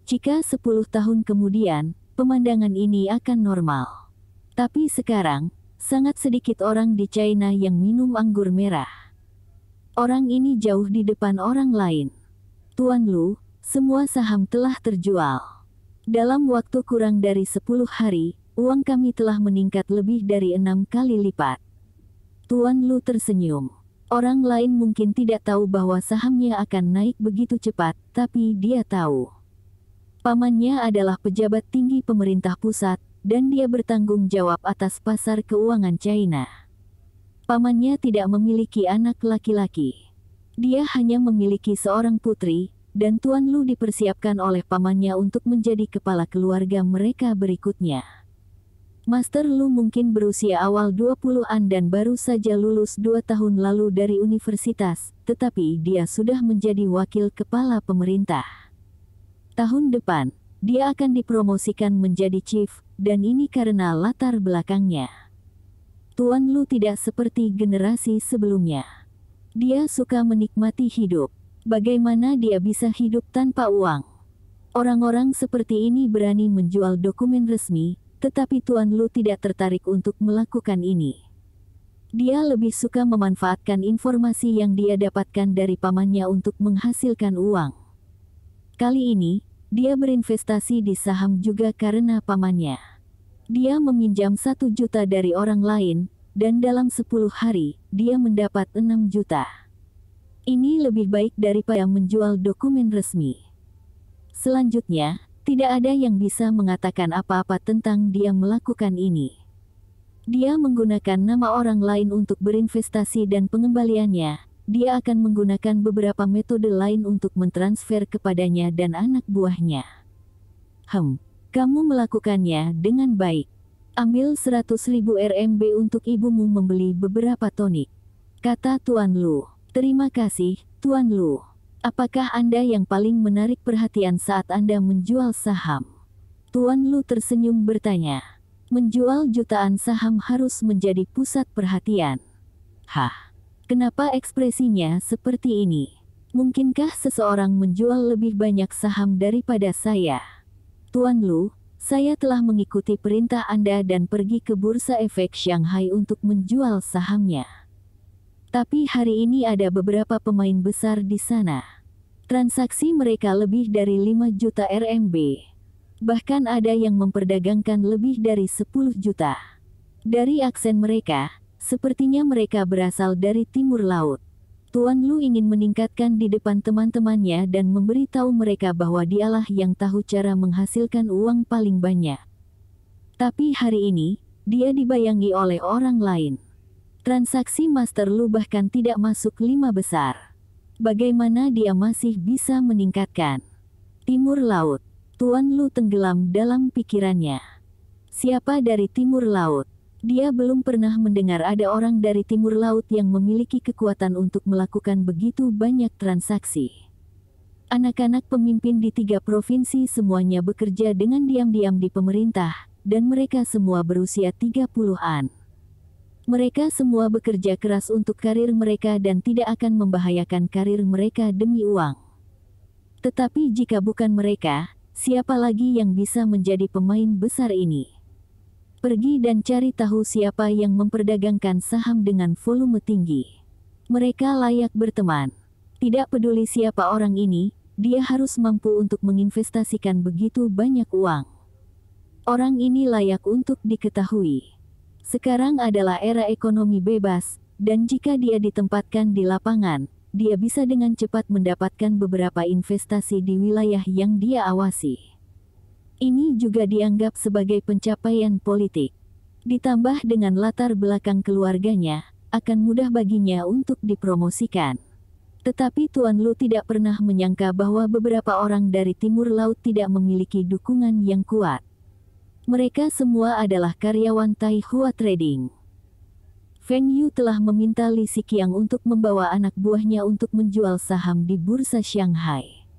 Jika 10 tahun kemudian, pemandangan ini akan normal. Tapi sekarang, sangat sedikit orang di China yang minum anggur merah. Orang ini jauh di depan orang lain. Tuan Lu, semua saham telah terjual. Dalam waktu kurang dari 10 hari, uang kami telah meningkat lebih dari 6 kali lipat. Tuan Lu tersenyum. Orang lain mungkin tidak tahu bahwa sahamnya akan naik begitu cepat, tapi dia tahu. Pamannya adalah pejabat tinggi pemerintah pusat, dan dia bertanggung jawab atas pasar keuangan China. Pamannya tidak memiliki anak laki-laki. Dia hanya memiliki seorang putri, dan Tuan Lu dipersiapkan oleh pamannya untuk menjadi kepala keluarga mereka berikutnya. Master Lu mungkin berusia awal 20-an dan baru saja lulus 2 tahun lalu dari universitas, tetapi dia sudah menjadi wakil kepala pemerintah. Tahun depan, dia akan dipromosikan menjadi chief, dan ini karena latar belakangnya. Tuan Lu tidak seperti generasi sebelumnya. Dia suka menikmati hidup. Bagaimana dia bisa hidup tanpa uang? Orang-orang seperti ini berani menjual dokumen resmi, tetapi Tuan Lu tidak tertarik untuk melakukan ini. Dia lebih suka memanfaatkan informasi yang dia dapatkan dari pamannya untuk menghasilkan uang. Kali ini, dia berinvestasi di saham juga karena pamannya. Dia meminjam 1 juta dari orang lain, dan dalam 10 hari, dia mendapat 6 juta. Ini lebih baik daripada menjual dokumen resmi. Selanjutnya, tidak ada yang bisa mengatakan apa-apa tentang dia melakukan ini. Dia menggunakan nama orang lain untuk berinvestasi dan pengembaliannya. Dia akan menggunakan beberapa metode lain untuk mentransfer kepadanya dan anak buahnya. Kamu melakukannya dengan baik. Ambil 100.000 RMB untuk ibumu membeli beberapa tonik, kata Tuan Lu. Terima kasih, Tuan Lu. Apakah Anda yang paling menarik perhatian saat Anda menjual saham? Tuan Lu tersenyum bertanya. Menjual jutaan saham harus menjadi pusat perhatian. Kenapa ekspresinya seperti ini? Mungkinkah seseorang menjual lebih banyak saham daripada saya? Tuan Lu, saya telah mengikuti perintah Anda dan pergi ke Bursa Efek Shanghai untuk menjual sahamnya. Tapi hari ini ada beberapa pemain besar di sana. Transaksi mereka lebih dari 5 juta RMB. Bahkan ada yang memperdagangkan lebih dari 10 juta. Dari aksen mereka, sepertinya mereka berasal dari timur laut. Tuan Lu ingin meningkatkan di depan teman-temannya dan memberitahu mereka bahwa dialah yang tahu cara menghasilkan uang paling banyak. Tapi hari ini, dia dibayangi oleh orang lain. Transaksi Master Lu bahkan tidak masuk 5 besar. Bagaimana dia masih bisa meningkatkan? Timur Laut. Tuan Lu tenggelam dalam pikirannya. Siapa dari Timur Laut? Dia belum pernah mendengar ada orang dari Timur Laut yang memiliki kekuatan untuk melakukan begitu banyak transaksi. Anak-anak pemimpin di 3 provinsi semuanya bekerja dengan diam-diam di pemerintah, dan mereka semua berusia 30-an. Mereka semua bekerja keras untuk karir mereka dan tidak akan membahayakan karir mereka demi uang. Tetapi jika bukan mereka, siapa lagi yang bisa menjadi pemain besar ini? Pergi dan cari tahu siapa yang memperdagangkan saham dengan volume tinggi. Mereka layak berteman. Tidak peduli siapa orang ini, dia harus mampu untuk menginvestasikan begitu banyak uang. Orang ini layak untuk diketahui. Sekarang adalah era ekonomi bebas, dan jika dia ditempatkan di lapangan, dia bisa dengan cepat mendapatkan beberapa investasi di wilayah yang dia awasi. Ini juga dianggap sebagai pencapaian politik. Ditambah dengan latar belakang keluarganya, akan mudah baginya untuk dipromosikan. Tetapi Tuan Lu tidak pernah menyangka bahwa beberapa orang dari Timur Laut tidak memiliki dukungan yang kuat. Mereka semua adalah karyawan Taihua Trading. Feng Yu telah meminta Li Xiqiang untuk membawa anak buahnya untuk menjual saham di bursa Shanghai.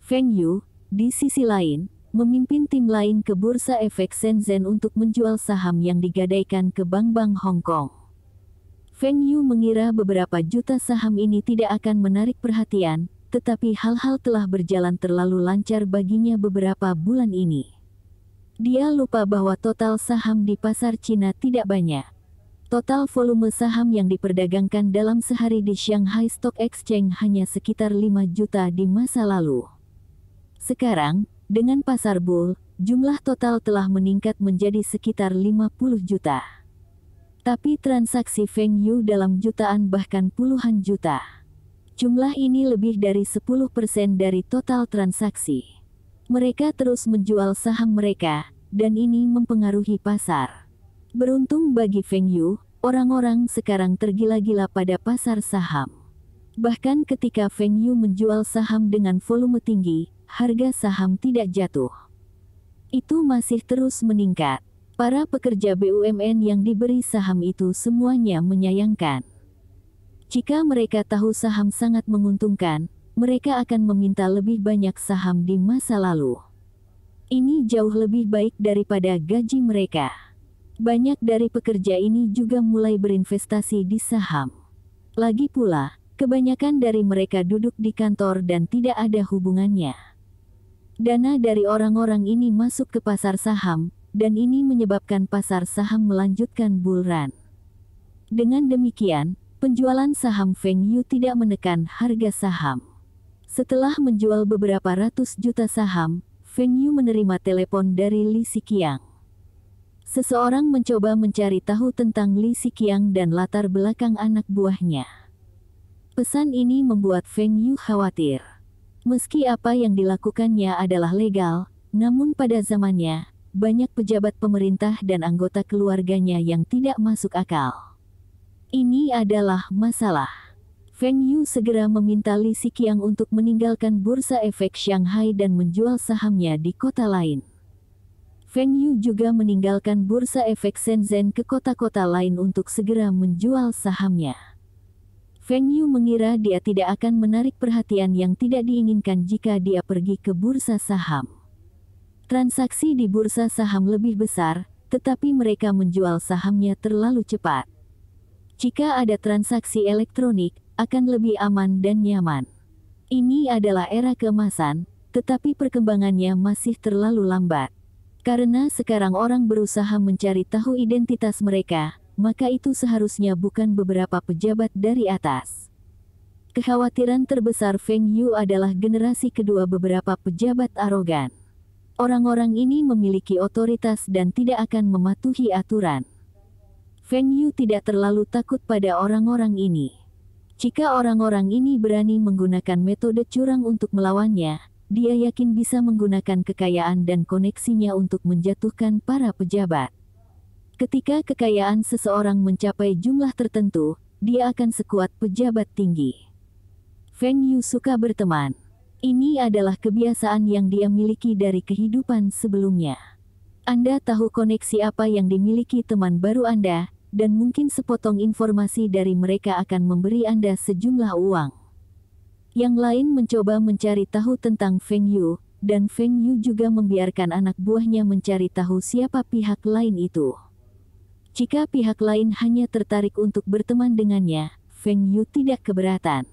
Feng Yu, di sisi lain, memimpin tim lain ke bursa efek Shenzhen untuk menjual saham yang digadaikan ke bank-bank Hong Kong. Feng Yu mengira beberapa juta saham ini tidak akan menarik perhatian, tetapi hal-hal telah berjalan terlalu lancar baginya beberapa bulan ini. Dia lupa bahwa total saham di pasar Cina tidak banyak. Total volume saham yang diperdagangkan dalam sehari di Shanghai Stock Exchange hanya sekitar 5 juta di masa lalu. Sekarang, dengan pasar bull, jumlah total telah meningkat menjadi sekitar 50 juta. Tapi transaksi Feng Yu dalam jutaan bahkan puluhan juta. Jumlah ini lebih dari 10% dari total transaksi. Mereka terus menjual saham mereka, dan ini mempengaruhi pasar. Beruntung bagi Feng Yu, orang-orang sekarang tergila-gila pada pasar saham. Bahkan ketika Feng Yu menjual saham dengan volume tinggi, harga saham tidak jatuh. Itu masih terus meningkat. Para pekerja BUMN yang diberi saham itu semuanya menyayangkan. Jika mereka tahu saham sangat menguntungkan, mereka akan meminta lebih banyak saham di masa lalu. Ini jauh lebih baik daripada gaji mereka. Banyak dari pekerja ini juga mulai berinvestasi di saham. Lagi pula, kebanyakan dari mereka duduk di kantor dan tidak ada hubungannya. Dana dari orang-orang ini masuk ke pasar saham, dan ini menyebabkan pasar saham melanjutkan bull run. Dengan demikian, penjualan saham Feng Yu tidak menekan harga saham. Setelah menjual beberapa ratus juta saham, Feng Yu menerima telepon dari Li Xiqiang. Seseorang mencoba mencari tahu tentang Li Xiqiang dan latar belakang anak buahnya. Pesan ini membuat Feng Yu khawatir. Meski apa yang dilakukannya adalah legal, namun pada zamannya, banyak pejabat pemerintah dan anggota keluarganya yang tidak masuk akal. Ini adalah masalah. Feng Yu segera meminta Li Xiqiang untuk meninggalkan bursa efek Shanghai dan menjual sahamnya di kota lain. Feng Yu juga meninggalkan bursa efek Shenzhen ke kota-kota lain untuk segera menjual sahamnya. Feng Yu mengira dia tidak akan menarik perhatian yang tidak diinginkan jika dia pergi ke bursa saham. Transaksi di bursa saham lebih besar, tetapi mereka menjual sahamnya terlalu cepat. Jika ada transaksi elektronik, akan lebih aman dan nyaman. Ini adalah era keemasan, tetapi perkembangannya masih terlalu lambat. Karena sekarang orang berusaha mencari tahu identitas mereka, maka itu seharusnya bukan beberapa pejabat dari atas. Kekhawatiran terbesar Feng Yu adalah generasi kedua beberapa pejabat arogan. Orang-orang ini memiliki otoritas dan tidak akan mematuhi aturan. Feng Yu tidak terlalu takut pada orang-orang ini. Jika orang-orang ini berani menggunakan metode curang untuk melawannya, dia yakin bisa menggunakan kekayaan dan koneksinya untuk menjatuhkan para pejabat. Ketika kekayaan seseorang mencapai jumlah tertentu, dia akan sekuat pejabat tinggi. Feng Yu suka berteman. Ini adalah kebiasaan yang dia miliki dari kehidupan sebelumnya. Anda tahu koneksi apa yang dimiliki teman baru Anda, dan mungkin sepotong informasi dari mereka akan memberi Anda sejumlah uang. Yang lain mencoba mencari tahu tentang Feng Yu, dan Feng Yu juga membiarkan anak buahnya mencari tahu siapa pihak lain itu. Jika pihak lain hanya tertarik untuk berteman dengannya, Feng Yu tidak keberatan.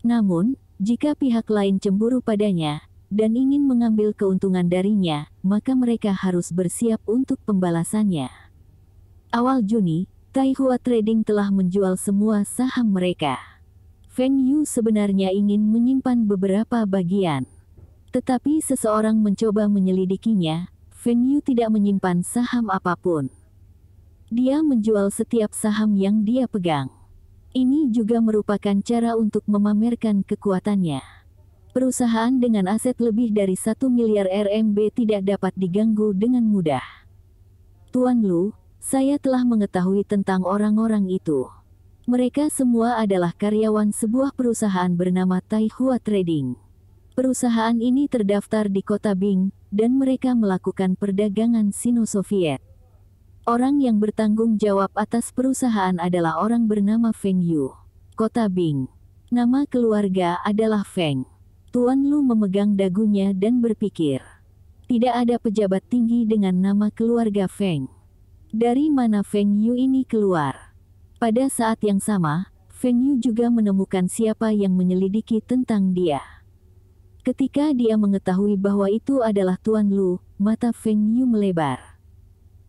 Namun, jika pihak lain cemburu padanya, dan ingin mengambil keuntungan darinya, maka mereka harus bersiap untuk pembalasannya. Awal Juni, Taihua Trading telah menjual semua saham mereka. Feng Yu sebenarnya ingin menyimpan beberapa bagian. Tetapi seseorang mencoba menyelidikinya, Feng Yu tidak menyimpan saham apapun. Dia menjual setiap saham yang dia pegang. Ini juga merupakan cara untuk memamerkan kekuatannya. Perusahaan dengan aset lebih dari 1 miliar RMB tidak dapat diganggu dengan mudah. Tuan Lu, saya telah mengetahui tentang orang-orang itu. Mereka semua adalah karyawan sebuah perusahaan bernama Taihua Trading. Perusahaan ini terdaftar di kota Bing, dan mereka melakukan perdagangan Sino-Soviet. Orang yang bertanggung jawab atas perusahaan adalah orang bernama Feng Yu. Kota Bing. Nama keluarga adalah Feng. Tuan Lu memegang dagunya dan berpikir. Tidak ada pejabat tinggi dengan nama keluarga Feng. Dari mana Feng Yu ini keluar? Pada saat yang sama, Feng Yu juga menemukan siapa yang menyelidiki tentang dia. Ketika dia mengetahui bahwa itu adalah Tuan Lu, mata Feng Yu melebar.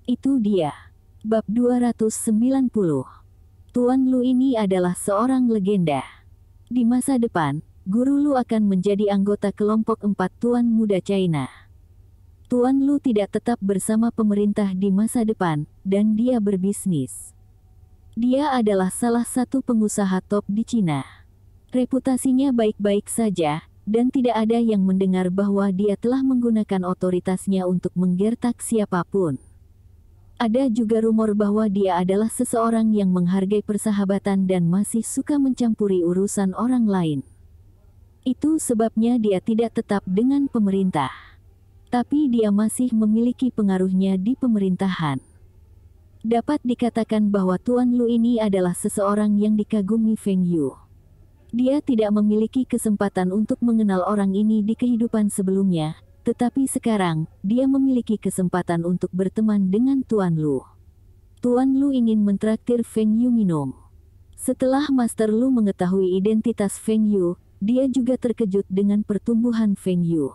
Itu dia. Bab 290. Tuan Lu ini adalah seorang legenda. Di masa depan, Guru Lu akan menjadi anggota kelompok 4 Tuan Muda China. Tuan Lu tidak tetap bersama pemerintah di masa depan, dan dia berbisnis. Dia adalah salah satu pengusaha top di Cina. Reputasinya baik-baik saja, dan tidak ada yang mendengar bahwa dia telah menggunakan otoritasnya untuk menggertak siapapun. Ada juga rumor bahwa dia adalah seseorang yang menghargai persahabatan dan masih suka mencampuri urusan orang lain. Itu sebabnya dia tidak tetap dengan pemerintah. Tapi dia masih memiliki pengaruhnya di pemerintahan. Dapat dikatakan bahwa Tuan Lu ini adalah seseorang yang dikagumi Feng Yu. Dia tidak memiliki kesempatan untuk mengenal orang ini di kehidupan sebelumnya. Tetapi sekarang, dia memiliki kesempatan untuk berteman dengan Tuan Lu. Tuan Lu ingin mentraktir Feng Yu minum. Setelah Master Lu mengetahui identitas Feng Yu, dia juga terkejut dengan pertumbuhan Feng Yu.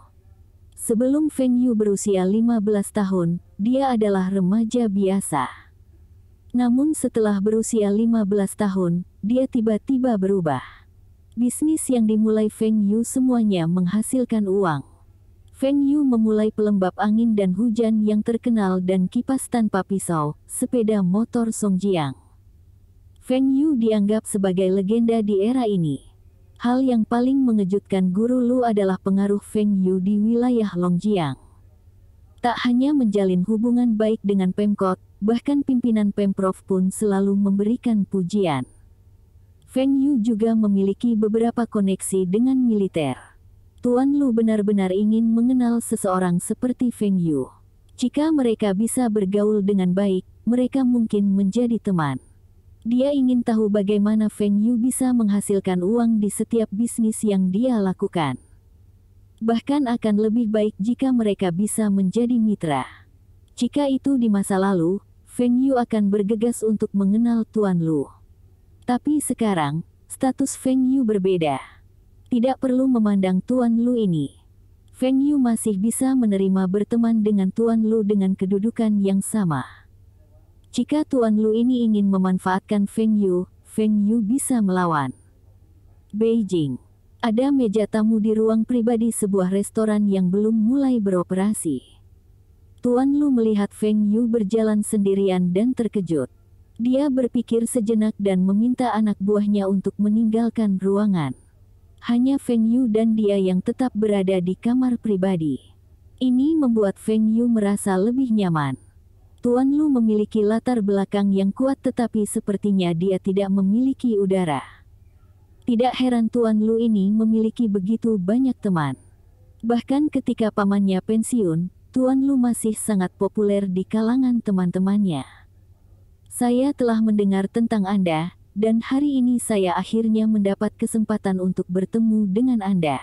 Sebelum Feng Yu berusia 15 tahun, dia adalah remaja biasa. Namun setelah berusia 15 tahun, dia tiba-tiba berubah. Bisnis yang dimulai Feng Yu semuanya menghasilkan uang. Feng Yu memulai pelembab angin dan hujan yang terkenal dan kipas tanpa pisau, sepeda motor Songjiang. Feng Yu dianggap sebagai legenda di era ini. Hal yang paling mengejutkan Guru Lu adalah pengaruh Feng Yu di wilayah Longjiang. Tak hanya menjalin hubungan baik dengan Pemkot, bahkan pimpinan Pemprov pun selalu memberikan pujian. Feng Yu juga memiliki beberapa koneksi dengan militer. Tuan Lu benar-benar ingin mengenal seseorang seperti Feng Yu. Jika mereka bisa bergaul dengan baik, mereka mungkin menjadi teman. Dia ingin tahu bagaimana Feng Yu bisa menghasilkan uang di setiap bisnis yang dia lakukan. Bahkan akan lebih baik jika mereka bisa menjadi mitra. Jika itu di masa lalu, Feng Yu akan bergegas untuk mengenal Tuan Lu. Tapi sekarang, status Feng Yu berbeda. Tidak perlu memandang Tuan Lu ini. Feng Yu masih bisa menerima berteman dengan Tuan Lu dengan kedudukan yang sama. Jika Tuan Lu ini ingin memanfaatkan Feng Yu bisa melawan. Beijing. Ada meja tamu di ruang pribadi sebuah restoran yang belum mulai beroperasi. Tuan Lu melihat Feng Yu berjalan sendirian dan terkejut. Dia berpikir sejenak dan meminta anak buahnya untuk meninggalkan ruangan. Hanya Feng Yu dan dia yang tetap berada di kamar pribadi. Ini membuat Feng Yu merasa lebih nyaman. Tuan Lu memiliki latar belakang yang kuat tetapi sepertinya dia tidak memiliki udara. Tidak heran Tuan Lu ini memiliki begitu banyak teman. Bahkan ketika pamannya pensiun, Tuan Lu masih sangat populer di kalangan teman-temannya. Saya telah mendengar tentang Anda, dan hari ini saya akhirnya mendapat kesempatan untuk bertemu dengan Anda.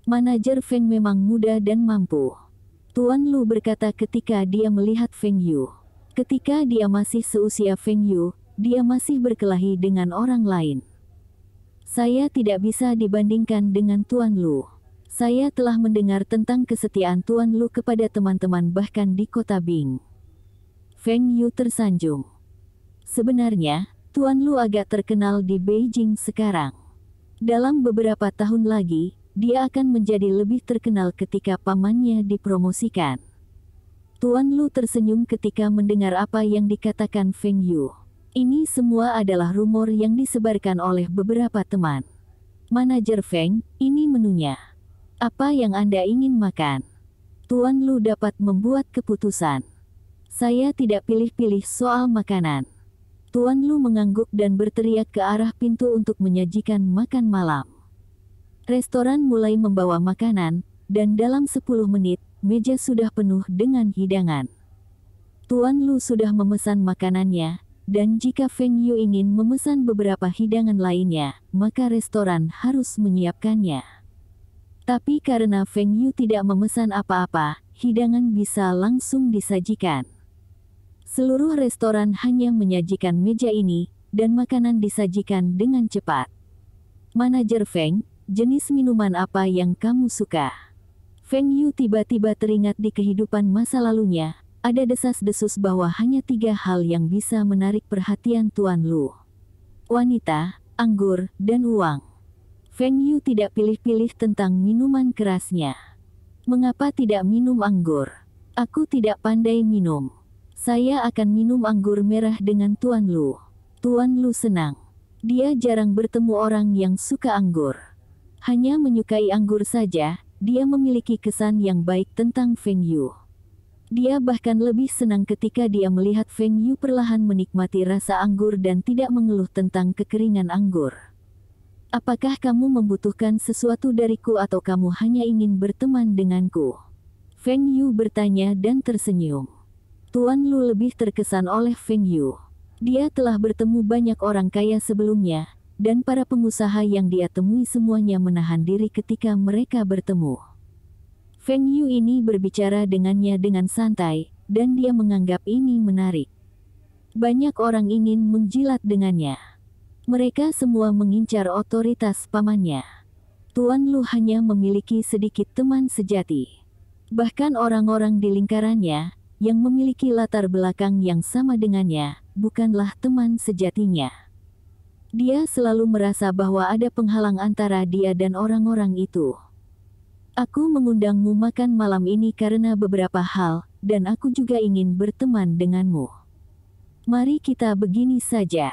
Manajer Feng memang muda dan mampu. Tuan Lu berkata ketika dia melihat Feng Yu. Ketika dia masih seusia Feng Yu, dia masih berkelahi dengan orang lain. Saya tidak bisa dibandingkan dengan Tuan Lu. Saya telah mendengar tentang kesetiaan Tuan Lu kepada teman-teman bahkan di kota Bing. Feng Yu tersanjung. Sebenarnya, Tuan Lu agak terkenal di Beijing sekarang. Dalam beberapa tahun lagi, dia akan menjadi lebih terkenal ketika pamannya dipromosikan. Tuan Lu tersenyum ketika mendengar apa yang dikatakan Feng Yu. Ini semua adalah rumor yang disebarkan oleh beberapa teman. Manajer Feng, ini menunya. Apa yang Anda ingin makan? Tuan Lu dapat membuat keputusan. Saya tidak pilih-pilih soal makanan. Tuan Lu mengangguk dan berteriak ke arah pintu untuk menyajikan makan malam. Restoran mulai membawa makanan, dan dalam 10 menit, meja sudah penuh dengan hidangan. Tuan Lu sudah memesan makanannya, dan jika Feng Yu ingin memesan beberapa hidangan lainnya, maka restoran harus menyiapkannya. Tapi karena Feng Yu tidak memesan apa-apa, hidangan bisa langsung disajikan. Seluruh restoran hanya menyajikan meja ini, dan makanan disajikan dengan cepat. Manajer Feng, jenis minuman apa yang kamu suka? Feng Yu tiba-tiba teringat di kehidupan masa lalunya, ada desas-desus bahwa hanya 3 hal yang bisa menarik perhatian Tuan Lu. Wanita, anggur, dan uang. Feng Yu tidak pilih-pilih tentang minuman kerasnya. Mengapa tidak minum anggur? Aku tidak pandai minum. Saya akan minum anggur merah dengan Tuan Lu. Tuan Lu senang. Dia jarang bertemu orang yang suka anggur. Hanya menyukai anggur saja, dia memiliki kesan yang baik tentang Feng Yu. Dia bahkan lebih senang ketika dia melihat Feng Yu perlahan menikmati rasa anggur dan tidak mengeluh tentang kekeringan anggur. Apakah kamu membutuhkan sesuatu dariku atau kamu hanya ingin berteman denganku? Feng Yu bertanya dan tersenyum. Tuan Lu lebih terkesan oleh Feng Yu. Dia telah bertemu banyak orang kaya sebelumnya, dan para pengusaha yang dia temui semuanya menahan diri ketika mereka bertemu. Feng Yu ini berbicara dengannya dengan santai, dan dia menganggap ini menarik. Banyak orang ingin menjilat dengannya. Mereka semua mengincar otoritas pamannya. Tuan Lu hanya memiliki sedikit teman sejati. Bahkan orang-orang di lingkarannya, yang memiliki latar belakang yang sama dengannya, bukanlah teman sejatinya. Dia selalu merasa bahwa ada penghalang antara dia dan orang-orang itu. Aku mengundangmu makan malam ini karena beberapa hal, dan aku juga ingin berteman denganmu. Mari kita begini saja.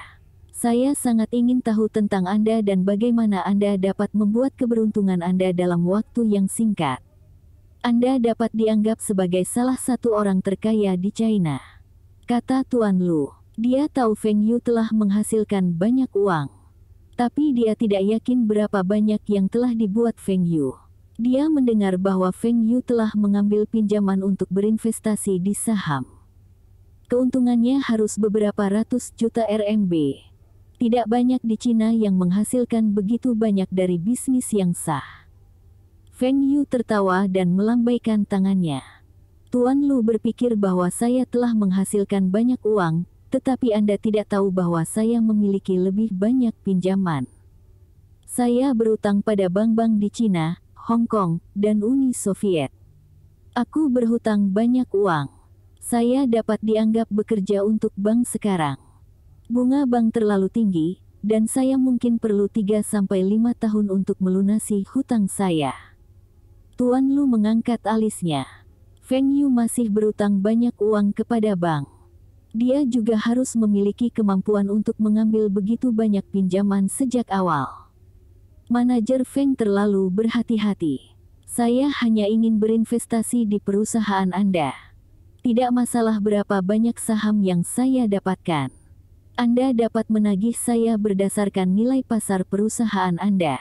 Saya sangat ingin tahu tentang Anda dan bagaimana Anda dapat membuat keberuntungan Anda dalam waktu yang singkat. Anda dapat dianggap sebagai salah satu orang terkaya di China. Kata Tuan Lu. Dia tahu Feng Yu telah menghasilkan banyak uang. Tapi dia tidak yakin berapa banyak yang telah dibuat Feng Yu. Dia mendengar bahwa Feng Yu telah mengambil pinjaman untuk berinvestasi di saham. Keuntungannya harus beberapa ratus juta RMB. Tidak banyak di Cina yang menghasilkan begitu banyak dari bisnis yang sah. Feng Yu tertawa dan melambaikan tangannya. Tuan Lu berpikir bahwa saya telah menghasilkan banyak uang, tetapi Anda tidak tahu bahwa saya memiliki lebih banyak pinjaman. Saya berutang pada bank-bank di Cina, Hong Kong, dan Uni Soviet. Aku berhutang banyak uang. Saya dapat dianggap bekerja untuk bank sekarang. Bunga bank terlalu tinggi, dan saya mungkin perlu 3-5 tahun untuk melunasi hutang saya. Tuan Lu mengangkat alisnya. Feng Yu masih berutang banyak uang kepada bank. Dia juga harus memiliki kemampuan untuk mengambil begitu banyak pinjaman sejak awal. Manajer Feng terlalu berhati-hati. Saya hanya ingin berinvestasi di perusahaan Anda. Tidak masalah berapa banyak saham yang saya dapatkan. Anda dapat menagih saya berdasarkan nilai pasar perusahaan Anda.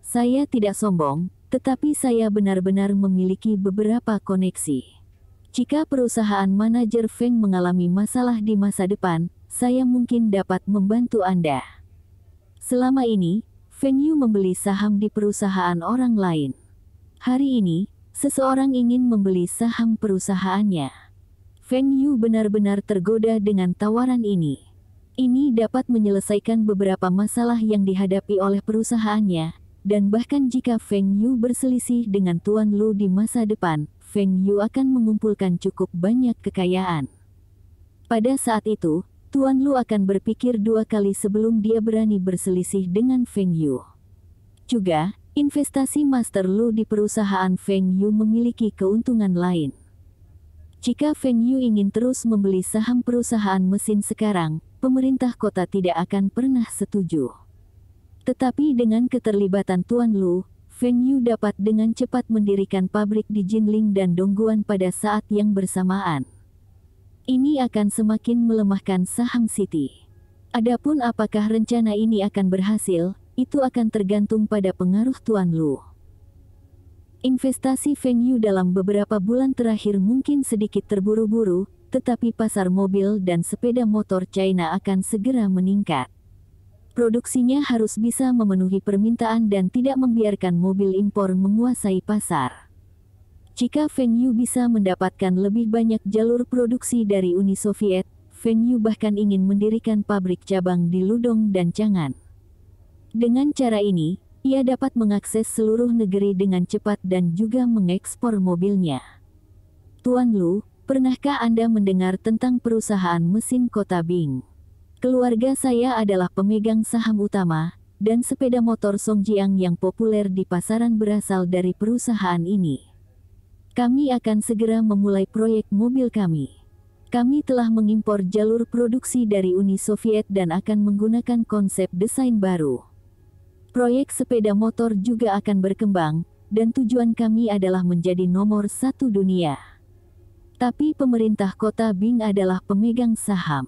Saya tidak sombong, tetapi saya benar-benar memiliki beberapa koneksi. Jika perusahaan manajer Feng mengalami masalah di masa depan, saya mungkin dapat membantu Anda. Selama ini, Feng Yu membeli saham di perusahaan orang lain. Hari ini, seseorang ingin membeli saham perusahaannya. Feng Yu benar-benar tergoda dengan tawaran ini. Ini dapat menyelesaikan beberapa masalah yang dihadapi oleh perusahaannya, dan bahkan jika Feng Yu berselisih dengan Tuan Lu di masa depan, Feng Yu akan mengumpulkan cukup banyak kekayaan. Pada saat itu, Tuan Lu akan berpikir 2 kali sebelum dia berani berselisih dengan Feng Yu. Juga, investasi Master Lu di perusahaan Feng Yu memiliki keuntungan lain. Jika Feng Yu ingin terus membeli saham perusahaan mesin sekarang, pemerintah kota tidak akan pernah setuju. Tetapi dengan keterlibatan Tuan Lu, Feng Yu dapat dengan cepat mendirikan pabrik di Jinling dan Dongguan pada saat yang bersamaan. Ini akan semakin melemahkan saham City. Adapun apakah rencana ini akan berhasil, itu akan tergantung pada pengaruh Tuan Lu. Investasi Feng Yu dalam beberapa bulan terakhir mungkin sedikit terburu-buru, tetapi pasar mobil dan sepeda motor China akan segera meningkat. Produksinya harus bisa memenuhi permintaan dan tidak membiarkan mobil impor menguasai pasar. Jika Feng Yu bisa mendapatkan lebih banyak jalur produksi dari Uni Soviet, Feng Yu bahkan ingin mendirikan pabrik cabang di Ludong dan Chang'an. Dengan cara ini, ia dapat mengakses seluruh negeri dengan cepat dan juga mengekspor mobilnya. Tuan Lu, pernahkah Anda mendengar tentang perusahaan mesin kota Bing? Keluarga saya adalah pemegang saham utama, dan sepeda motor Songjiang yang populer di pasaran berasal dari perusahaan ini. Kami akan segera memulai proyek mobil kami. Kami telah mengimpor jalur produksi dari Uni Soviet dan akan menggunakan konsep desain baru. Proyek sepeda motor juga akan berkembang, dan tujuan kami adalah menjadi nomor 1 dunia. Tapi pemerintah kota Bing adalah pemegang saham.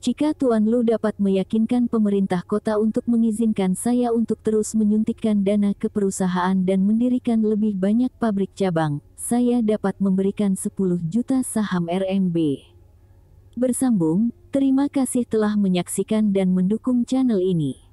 Jika Tuan Lu dapat meyakinkan pemerintah kota untuk mengizinkan saya untuk terus menyuntikkan dana ke perusahaan dan mendirikan lebih banyak pabrik cabang, saya dapat memberikan 10 juta saham RMB. Bersambung, terima kasih telah menyaksikan dan mendukung channel ini.